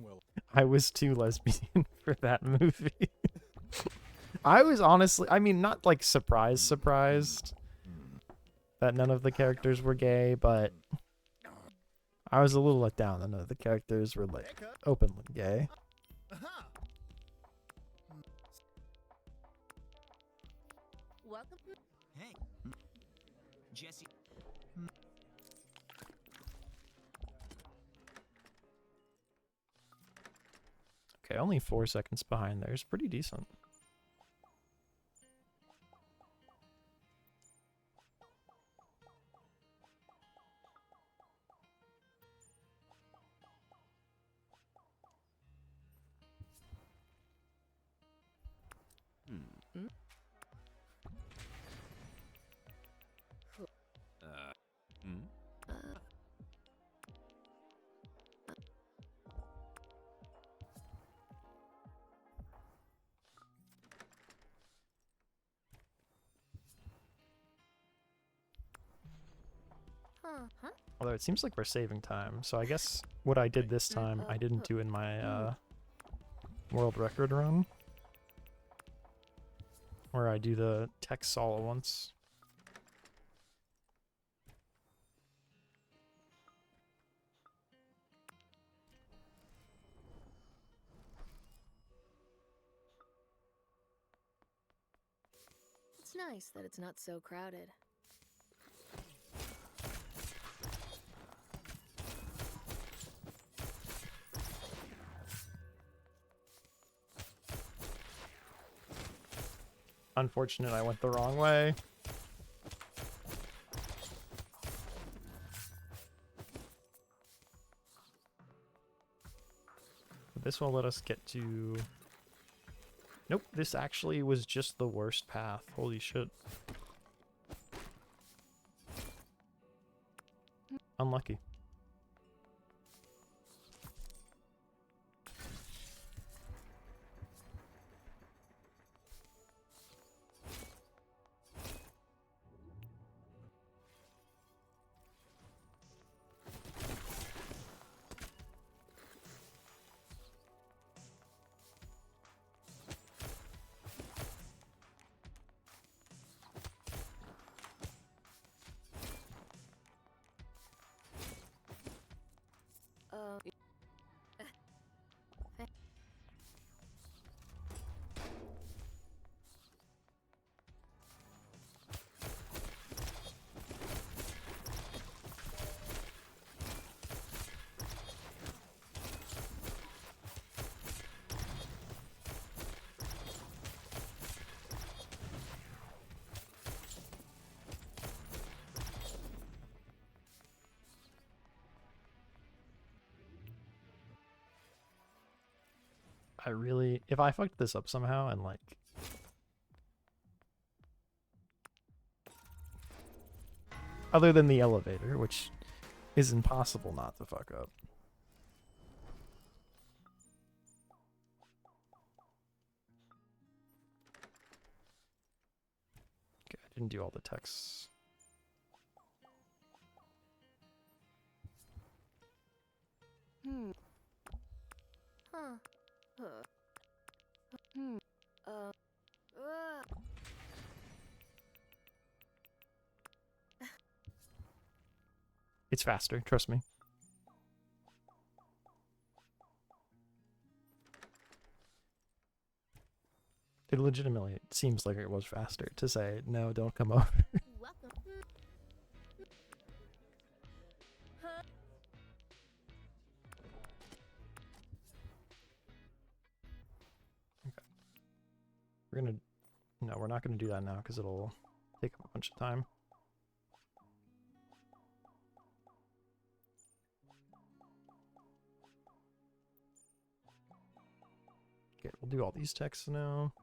Well, I was too lesbian for that movie. I was honestly, I mean, not like surprised that none of the characters were gay, but I was a little let down. None of the characters were like openly gay. Welcome. Hey, Jesse. Okay, only 4 seconds behind there is pretty decent. Hmm. Hmm. Huh? Although it seems like we're saving time, so I guess what I did this time I didn't do in my world record run, where I do the text all at once. It's nice that it's not so crowded. Unfortunate I went the wrong way. This will let us get to... Nope, this actually was just the worst path. Holy shit. Unlucky. I really... If I fucked this up somehow and like... Other than the elevator, which is impossible not to fuck up. Okay, I didn't do all the texts. It's faster, trust me. It legitimately seems like it was faster to say, no, don't come over. Welcome. We're gonna... No, we're not gonna do that now because it'll take up a bunch of time. Okay, we'll do all these texts now.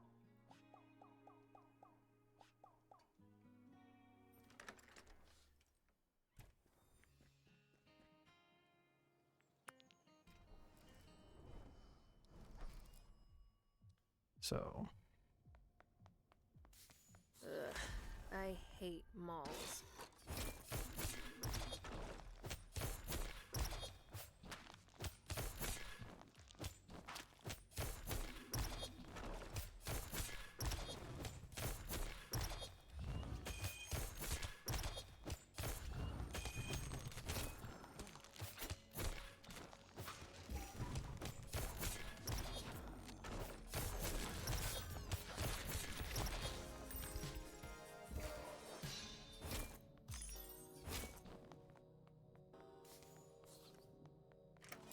So, Ugh, I hate malls.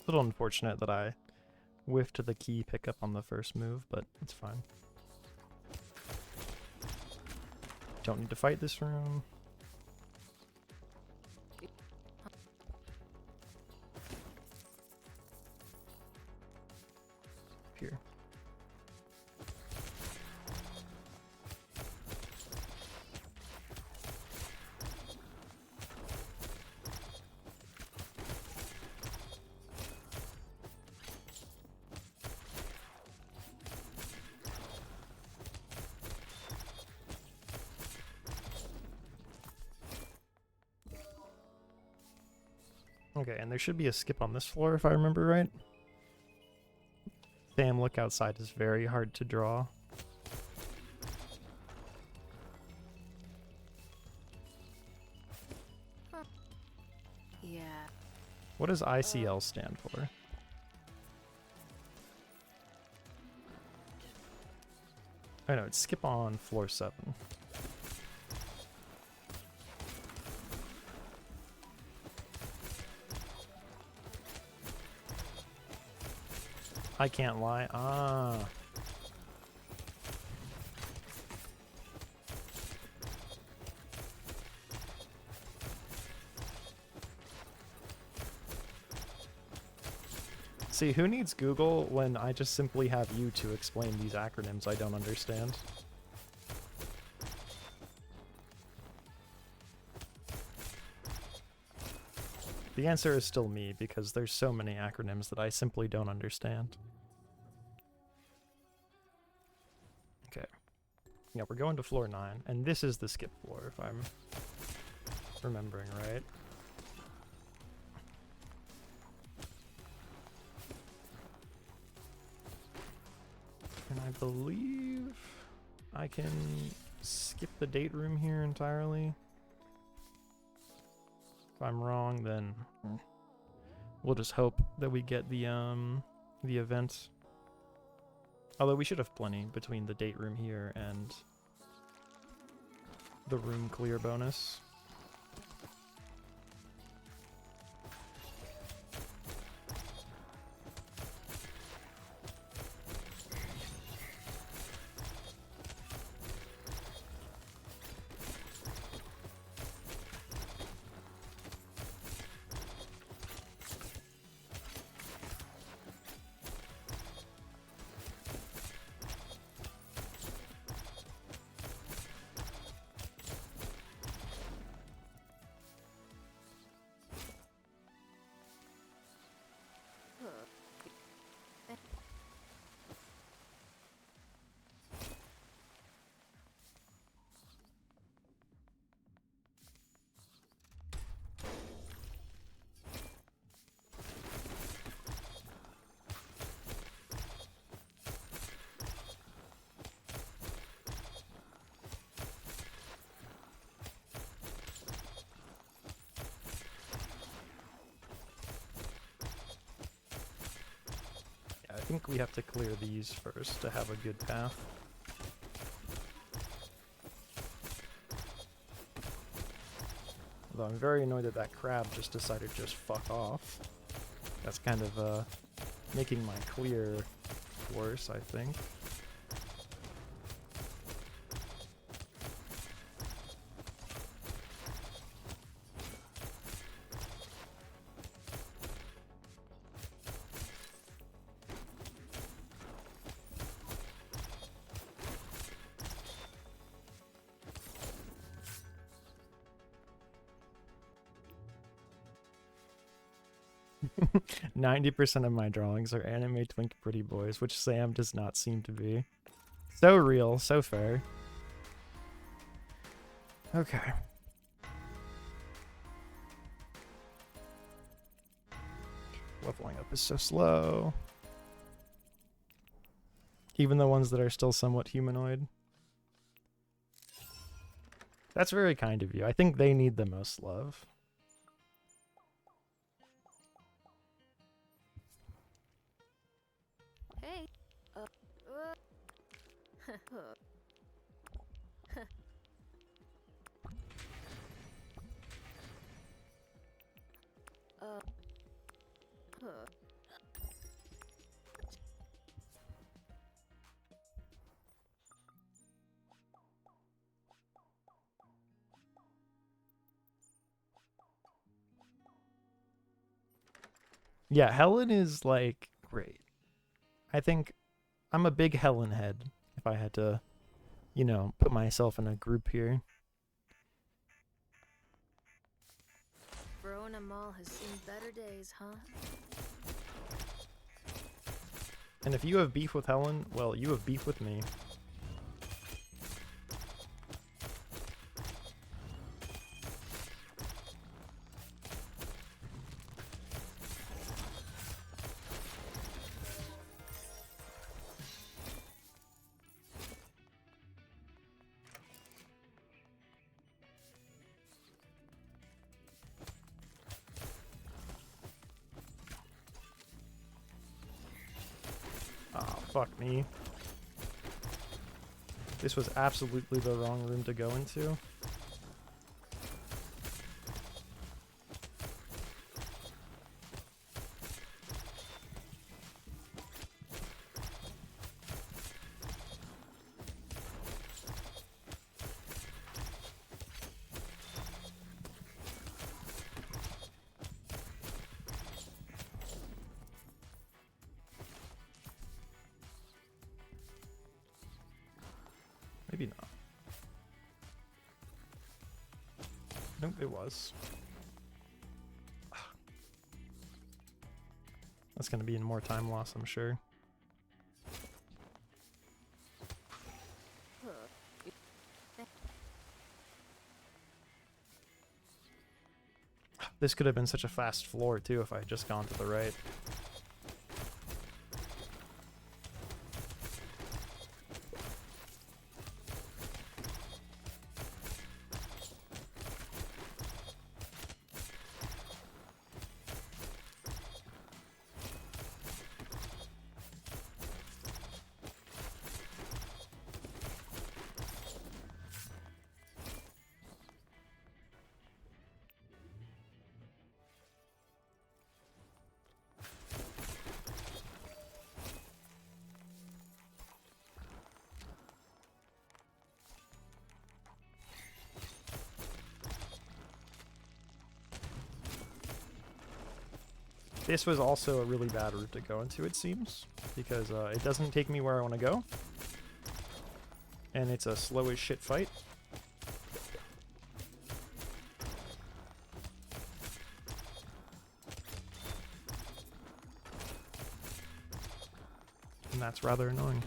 little unfortunate that I whiffed the key pickup on the first move, but it's fine. Don't need to fight this room. Here. Okay, and there should be a skip on this floor if I remember right. Sam, look outside is very hard to draw. Yeah. What does ICL stand for? I know, it's skip on floor 7. I can't lie. Ah. See, who needs Google when I just simply have you to explain these acronyms I don't understand? The answer is still me, because there's so many acronyms that I simply don't understand. Okay. Yeah, we're going to floor 9, and this is the skip floor, if I'm remembering right. And I believe I can skip the date room here entirely. If I'm wrong, then we'll just hope that we get the event. Although we should have plenty between the date room here and the room clear bonus. I think we have to clear these first to have a good path. Although I'm very annoyed that that crab just decided to just fuck off. That's kind of making my clear worse, I think. %90 of my drawings are anime twink pretty boys, which Sam does not seem to be. So real, so fair. Okay. Leveling up is so slow. Even the ones that are still somewhat humanoid. That's very kind of you. I think they need the most love. Hey. Yeah, Helen is like great. I think I'm a big Helen head if I had to, you know, put myself in a group here. Verona Mall has seen better days, huh? And if you have beef with Helen, well, you have beef with me. Oh, fuck me. This was absolutely the wrong room to go into. Maybe not. Nope, it was. That's gonna be in more time loss, I'm sure. This could have been such a fast floor too if I had just gone to the right. This was also a really bad route to go into, it seems, because it doesn't take me where I want to go, and it's a slow as shit fight. And that's rather annoying.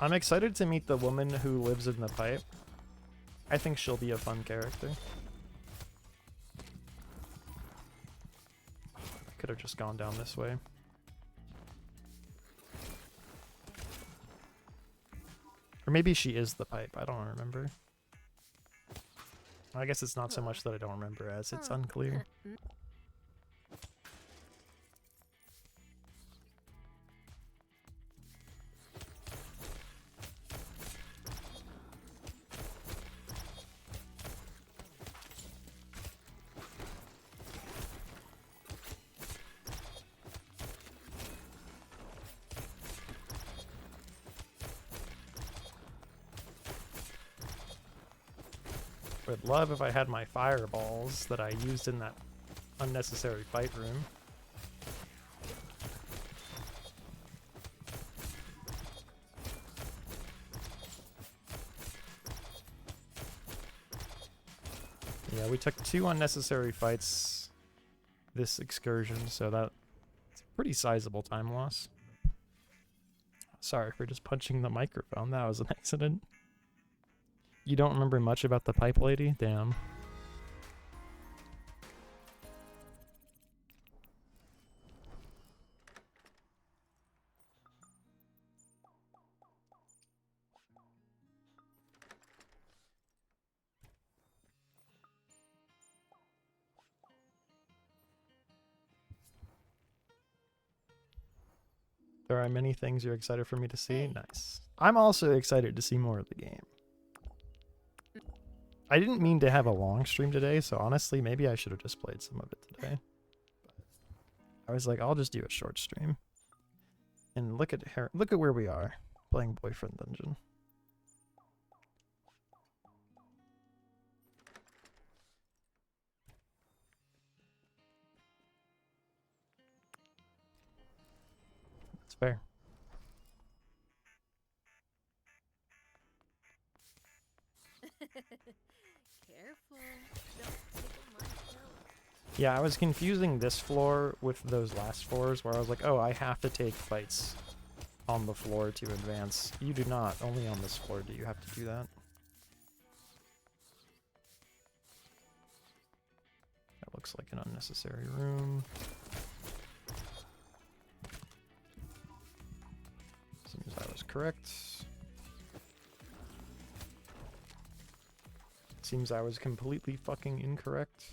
I'm excited to meet the woman who lives in the pipe. I think she'll be a fun character. I could have just gone down this way. Or maybe she is the pipe, I don't remember. I guess it's not so much that I don't remember as it's unclear. Would love if I had my fireballs that I used in that unnecessary fight room. Yeah, we took 2 unnecessary fights this excursion, so that's a pretty sizable time loss. Sorry for just punching the microphone, that was an accident. You don't remember much about the pipe lady? Damn. There are many things you're excited for me to see. Nice. I'm also excited to see more of the game. I didn't mean to have a long stream today, so honestly, maybe I should have just played some of it today. But I was like, I'll just do a short stream. And look at her, look at where we are, playing Boyfriend Dungeon. It's fair. Careful. Don't tickle my toe. Yeah, I was confusing this floor with those last floors where I was like, oh, I have to take fights on the floor to advance. You do not. Only on this floor do you have to do that. That looks like an unnecessary room. Seems I was correct. Seems I was completely fucking incorrect.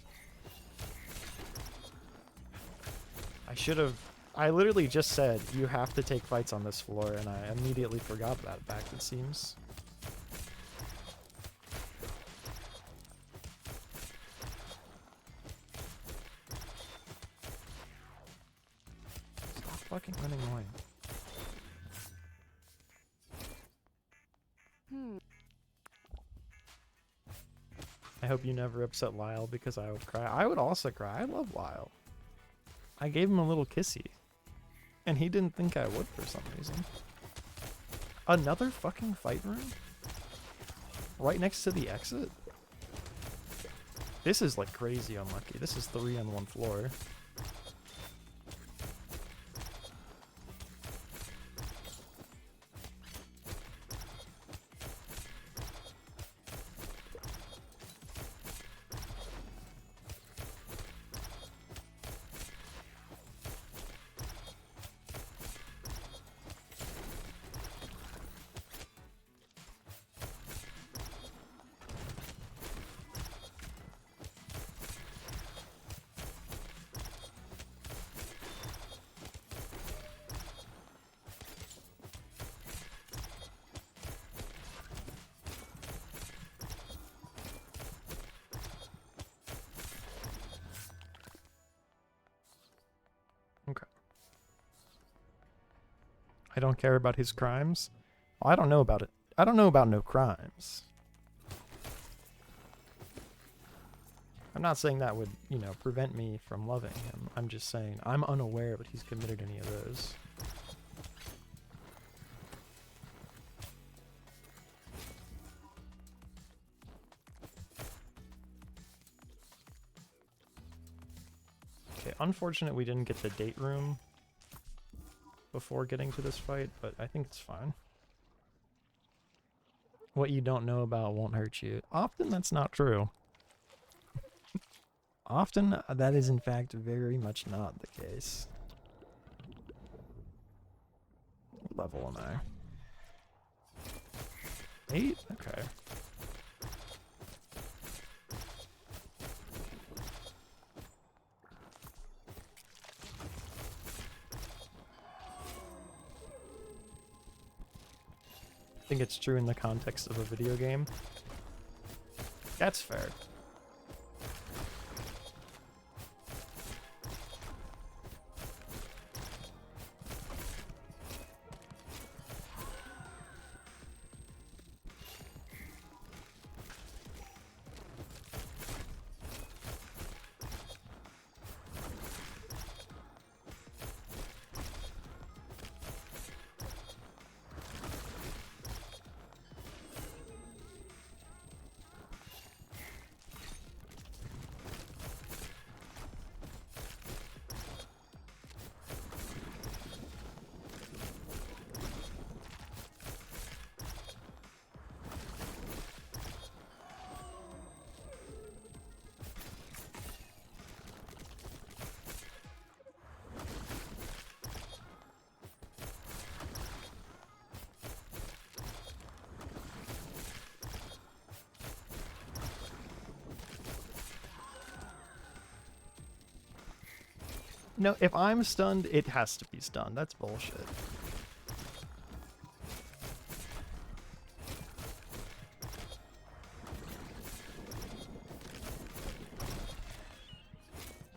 I literally just said you have to take fights on this floor, and I immediately forgot that fact, it seems. Stop fucking running away. I hope you never upset Lyle because I would cry. I would also cry. I love Lyle. I gave him a little kissy. And he didn't think I would for some reason. Another fucking fight room? Right next to the exit? This is like crazy unlucky. This is 3 on 1 floor. Okay. I don't care about his crimes. Well, I don't know about it. I don't know about no crimes. I'm not saying that would, you know, prevent me from loving him. I'm just saying I'm unaware that he's committed any of those. Okay, unfortunate we didn't get the date room before getting to this fight, but I think it's fine. What you don't know about won't hurt you. Often that's not true. Often that is in fact very much not the case. What level am I? 8? Okay. I think it's true in the context of a video game. That's fair. No, if I'm stunned, it has to be stunned. That's bullshit.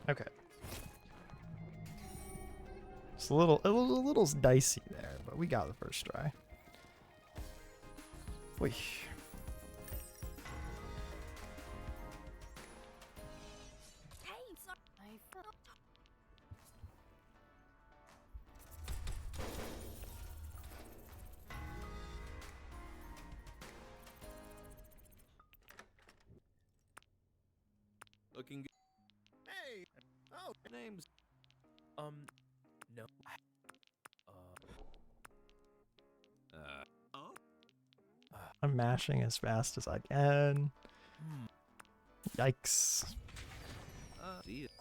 Okay. It's a little dicey there, but we got the first try. Whee. Hey, sorry. I fell. looking good. Hey! Oh, name's. No. Oh? I'm mashing as fast as I can. Yikes. See it.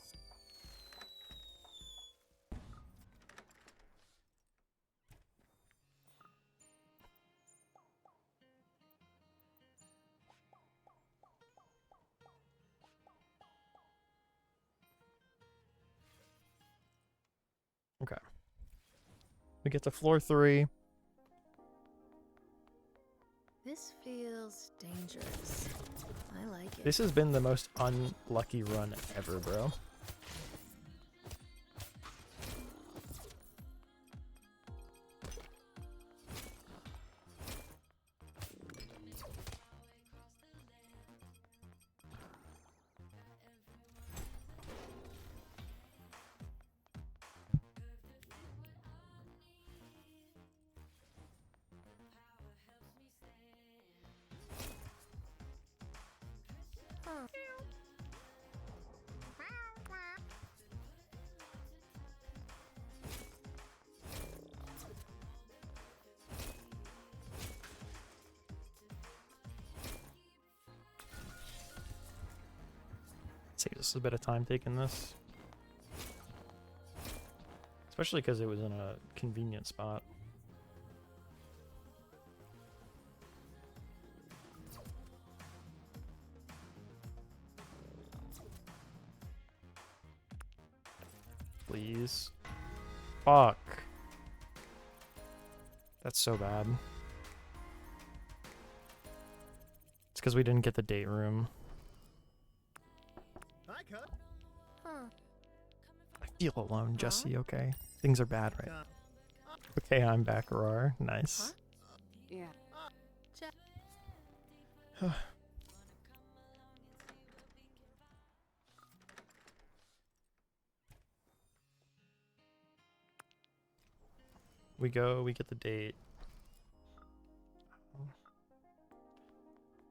Okay. We get to floor 3. This feels dangerous. I like it. This has been the most unlucky run ever, bro. Huh. Saves us a bit of time taking this. Especially because it was in a convenient spot. Please. Fuck. That's so bad. It's because we didn't get the date room. Huh. I feel alone, Jesse, okay? Things are bad right now. Okay, I'm back, Rar. Nice. Yeah. We go, we get the date.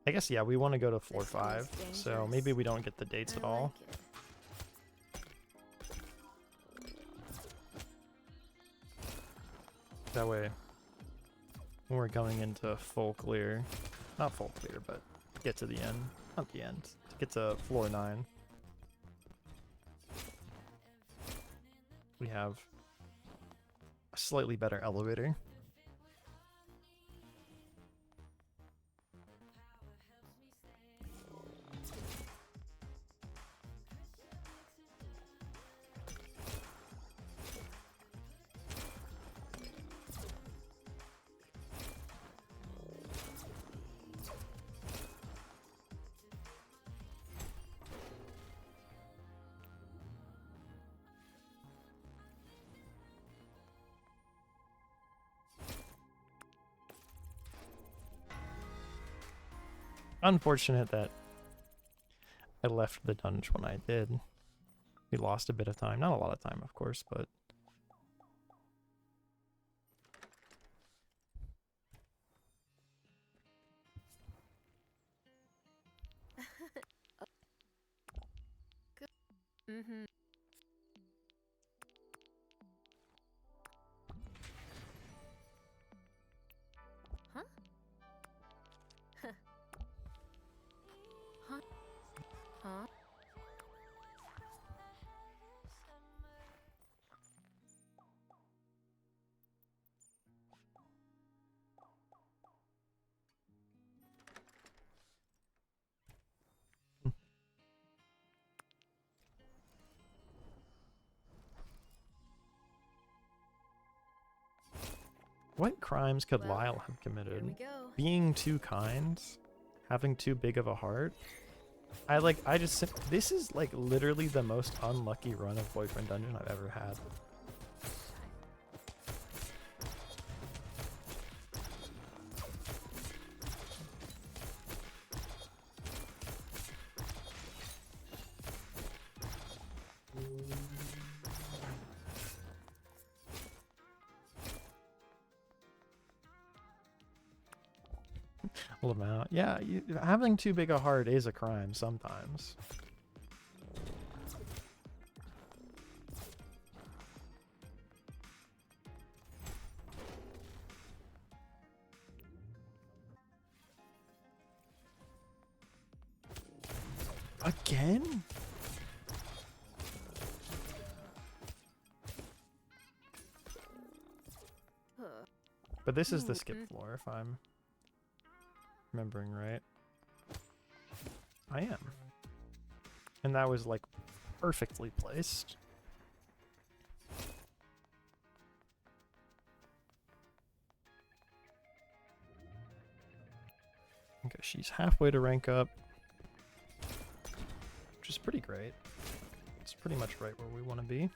I guess, yeah, we want to go to floor This 5, feels so dangerous. maybe we don't get the dates at I all. like it. That way, when we're going into full clear, not full clear, but get to the end, not the end, to get to floor 9, we have a slightly better elevator. Unfortunate that I left the dungeon when I did. We lost a bit of time. Not a lot of time, of course, but... Mm-hmm. Huh? Huh? Huh? What crimes could Well, Lyle have Here committed? we go. Being too kind? Having too big of a heart? This is like literally the most unlucky run of Boyfriend Dungeon I've ever had. Lamau. Yeah, having too big a heart is a crime sometimes. Again? Huh. But this is the skip floor, if I'm remembering right. I am. And that was, like, perfectly placed. Okay, she's halfway to rank up. Which is pretty great. It's pretty much right where we want to be.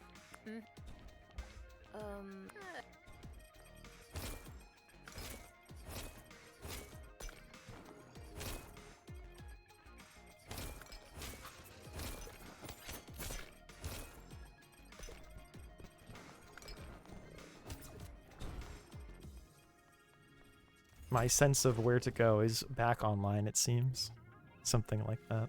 My sense of where to go is back online, it seems. Something like that.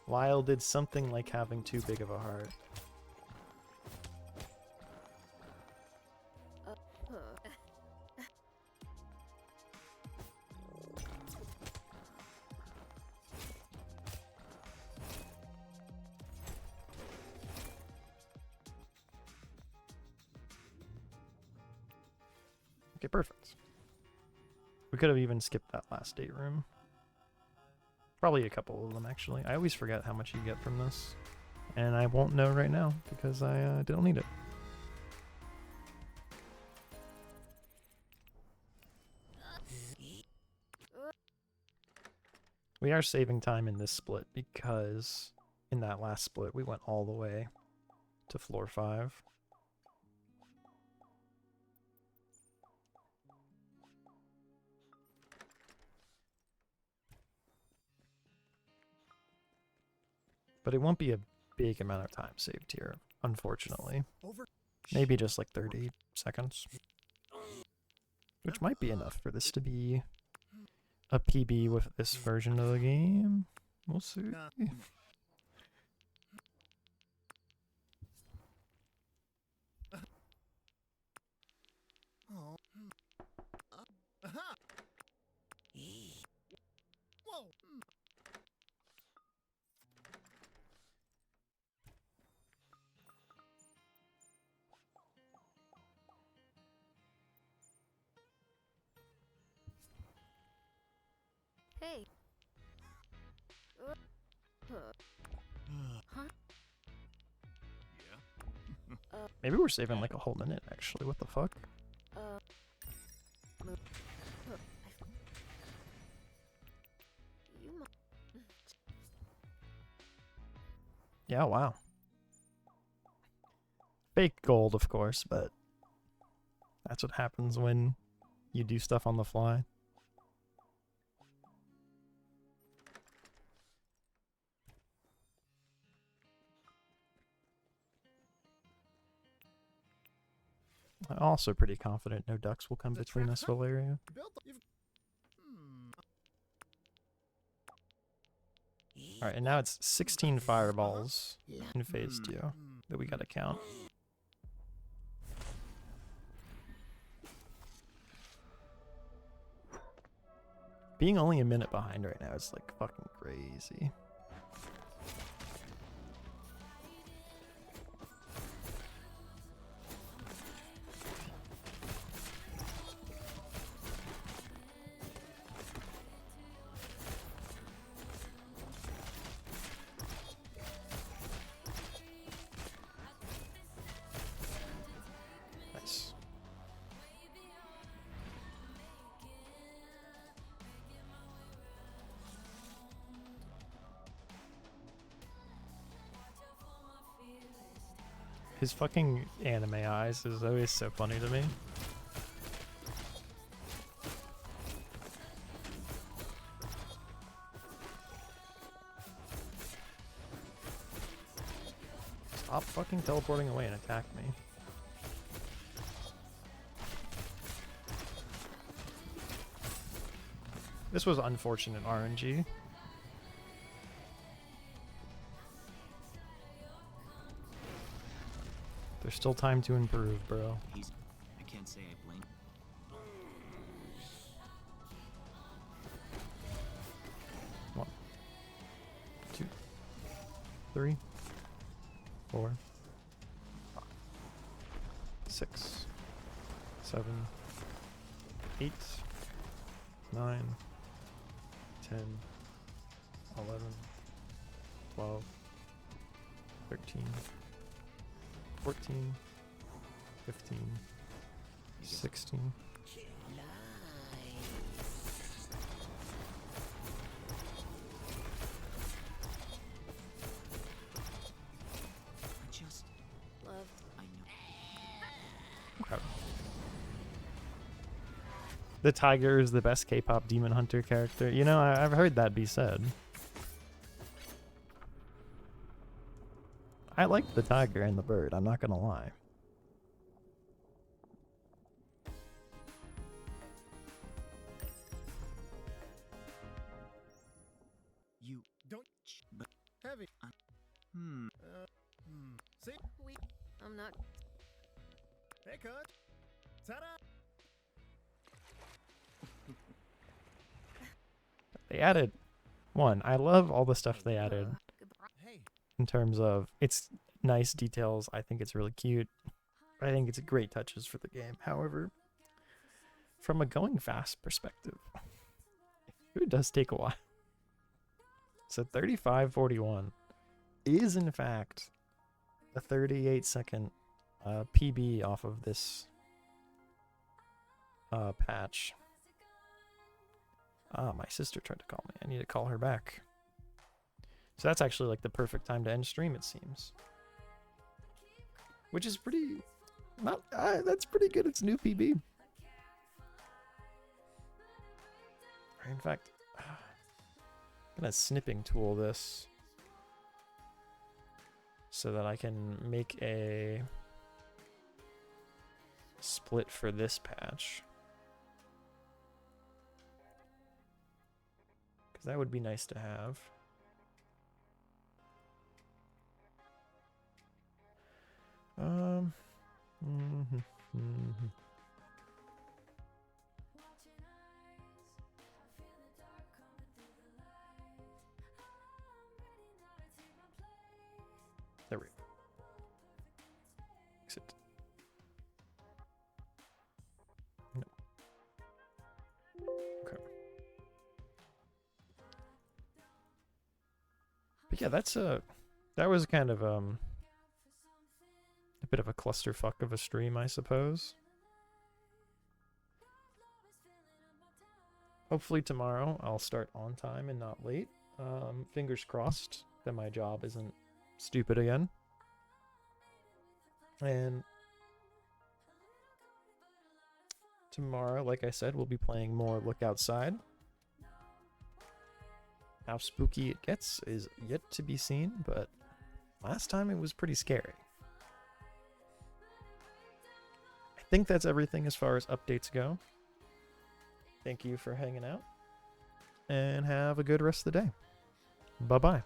Lyle did something like having too big of a heart. Okay, perfect. We could have even skipped that last stateroom. Probably a couple of them, actually. I always forget how much you get from this. And I won't know right now, because I don't need it. We are saving time in this split, because in that last split, we went all the way to floor 5. But it won't be a big amount of time saved here, unfortunately. Maybe just like 30 seconds. Which might be enough for this to be a PB with this version of the game. We'll see. Hey. Huh? Maybe we're saving like a whole minute, actually. What the fuck? Yeah, wow. Fake gold, of course, but that's what happens when you do stuff on the fly. I'm also pretty confident no ducks will come between us, Valeria. Alright, and now it's 16 fireballs in phase 2 that we gotta count. Being only a minute behind right now is like fucking crazy. Nice. His fucking anime eyes is always so funny to me. Stop fucking teleporting away and attack me. This was unfortunate RNG. There's still time to improve, bro. I can't say I blame. 3, 4, 5, 6, 7, 8, 9, 10, 11, 12, 13, 14, 15, 16. I just Loved. I know. Okay. The tiger is the best K-pop demon hunter character. You know, I've heard that be said. I like the tiger and the bird, I'm not gonna lie. You Don't but heavy. See? I'm not. Hey, cut. Ta-da! They added one. I love all the stuff they added Goodbye. Hey. in terms of it's nice details. I think it's really cute. I think it's great touches for the game. However, from a going fast perspective, it does take a while. So 35:41 is in fact a 38-second PB off of this patch. Ah, my sister tried to call me. I need to call her back. So that's actually like the perfect time to end stream, it seems. Which is pretty... not. That's pretty good. It's new PB. In fact, I'm gonna snipping tool this so that I can make a split for this patch. Because that would be nice to have. There we go. Exit. No. Okay. But yeah, that was kind of a bit of a clusterfuck of a stream, I suppose. Hopefully tomorrow I'll start on time and not late. Fingers crossed that my job isn't stupid again. And tomorrow, like I said, we'll be playing more Look Outside. How spooky it gets is yet to be seen, but last time it was pretty scary. I think that's everything as far as updates go. Thank you for hanging out, and have a good rest of the day. Bye-bye.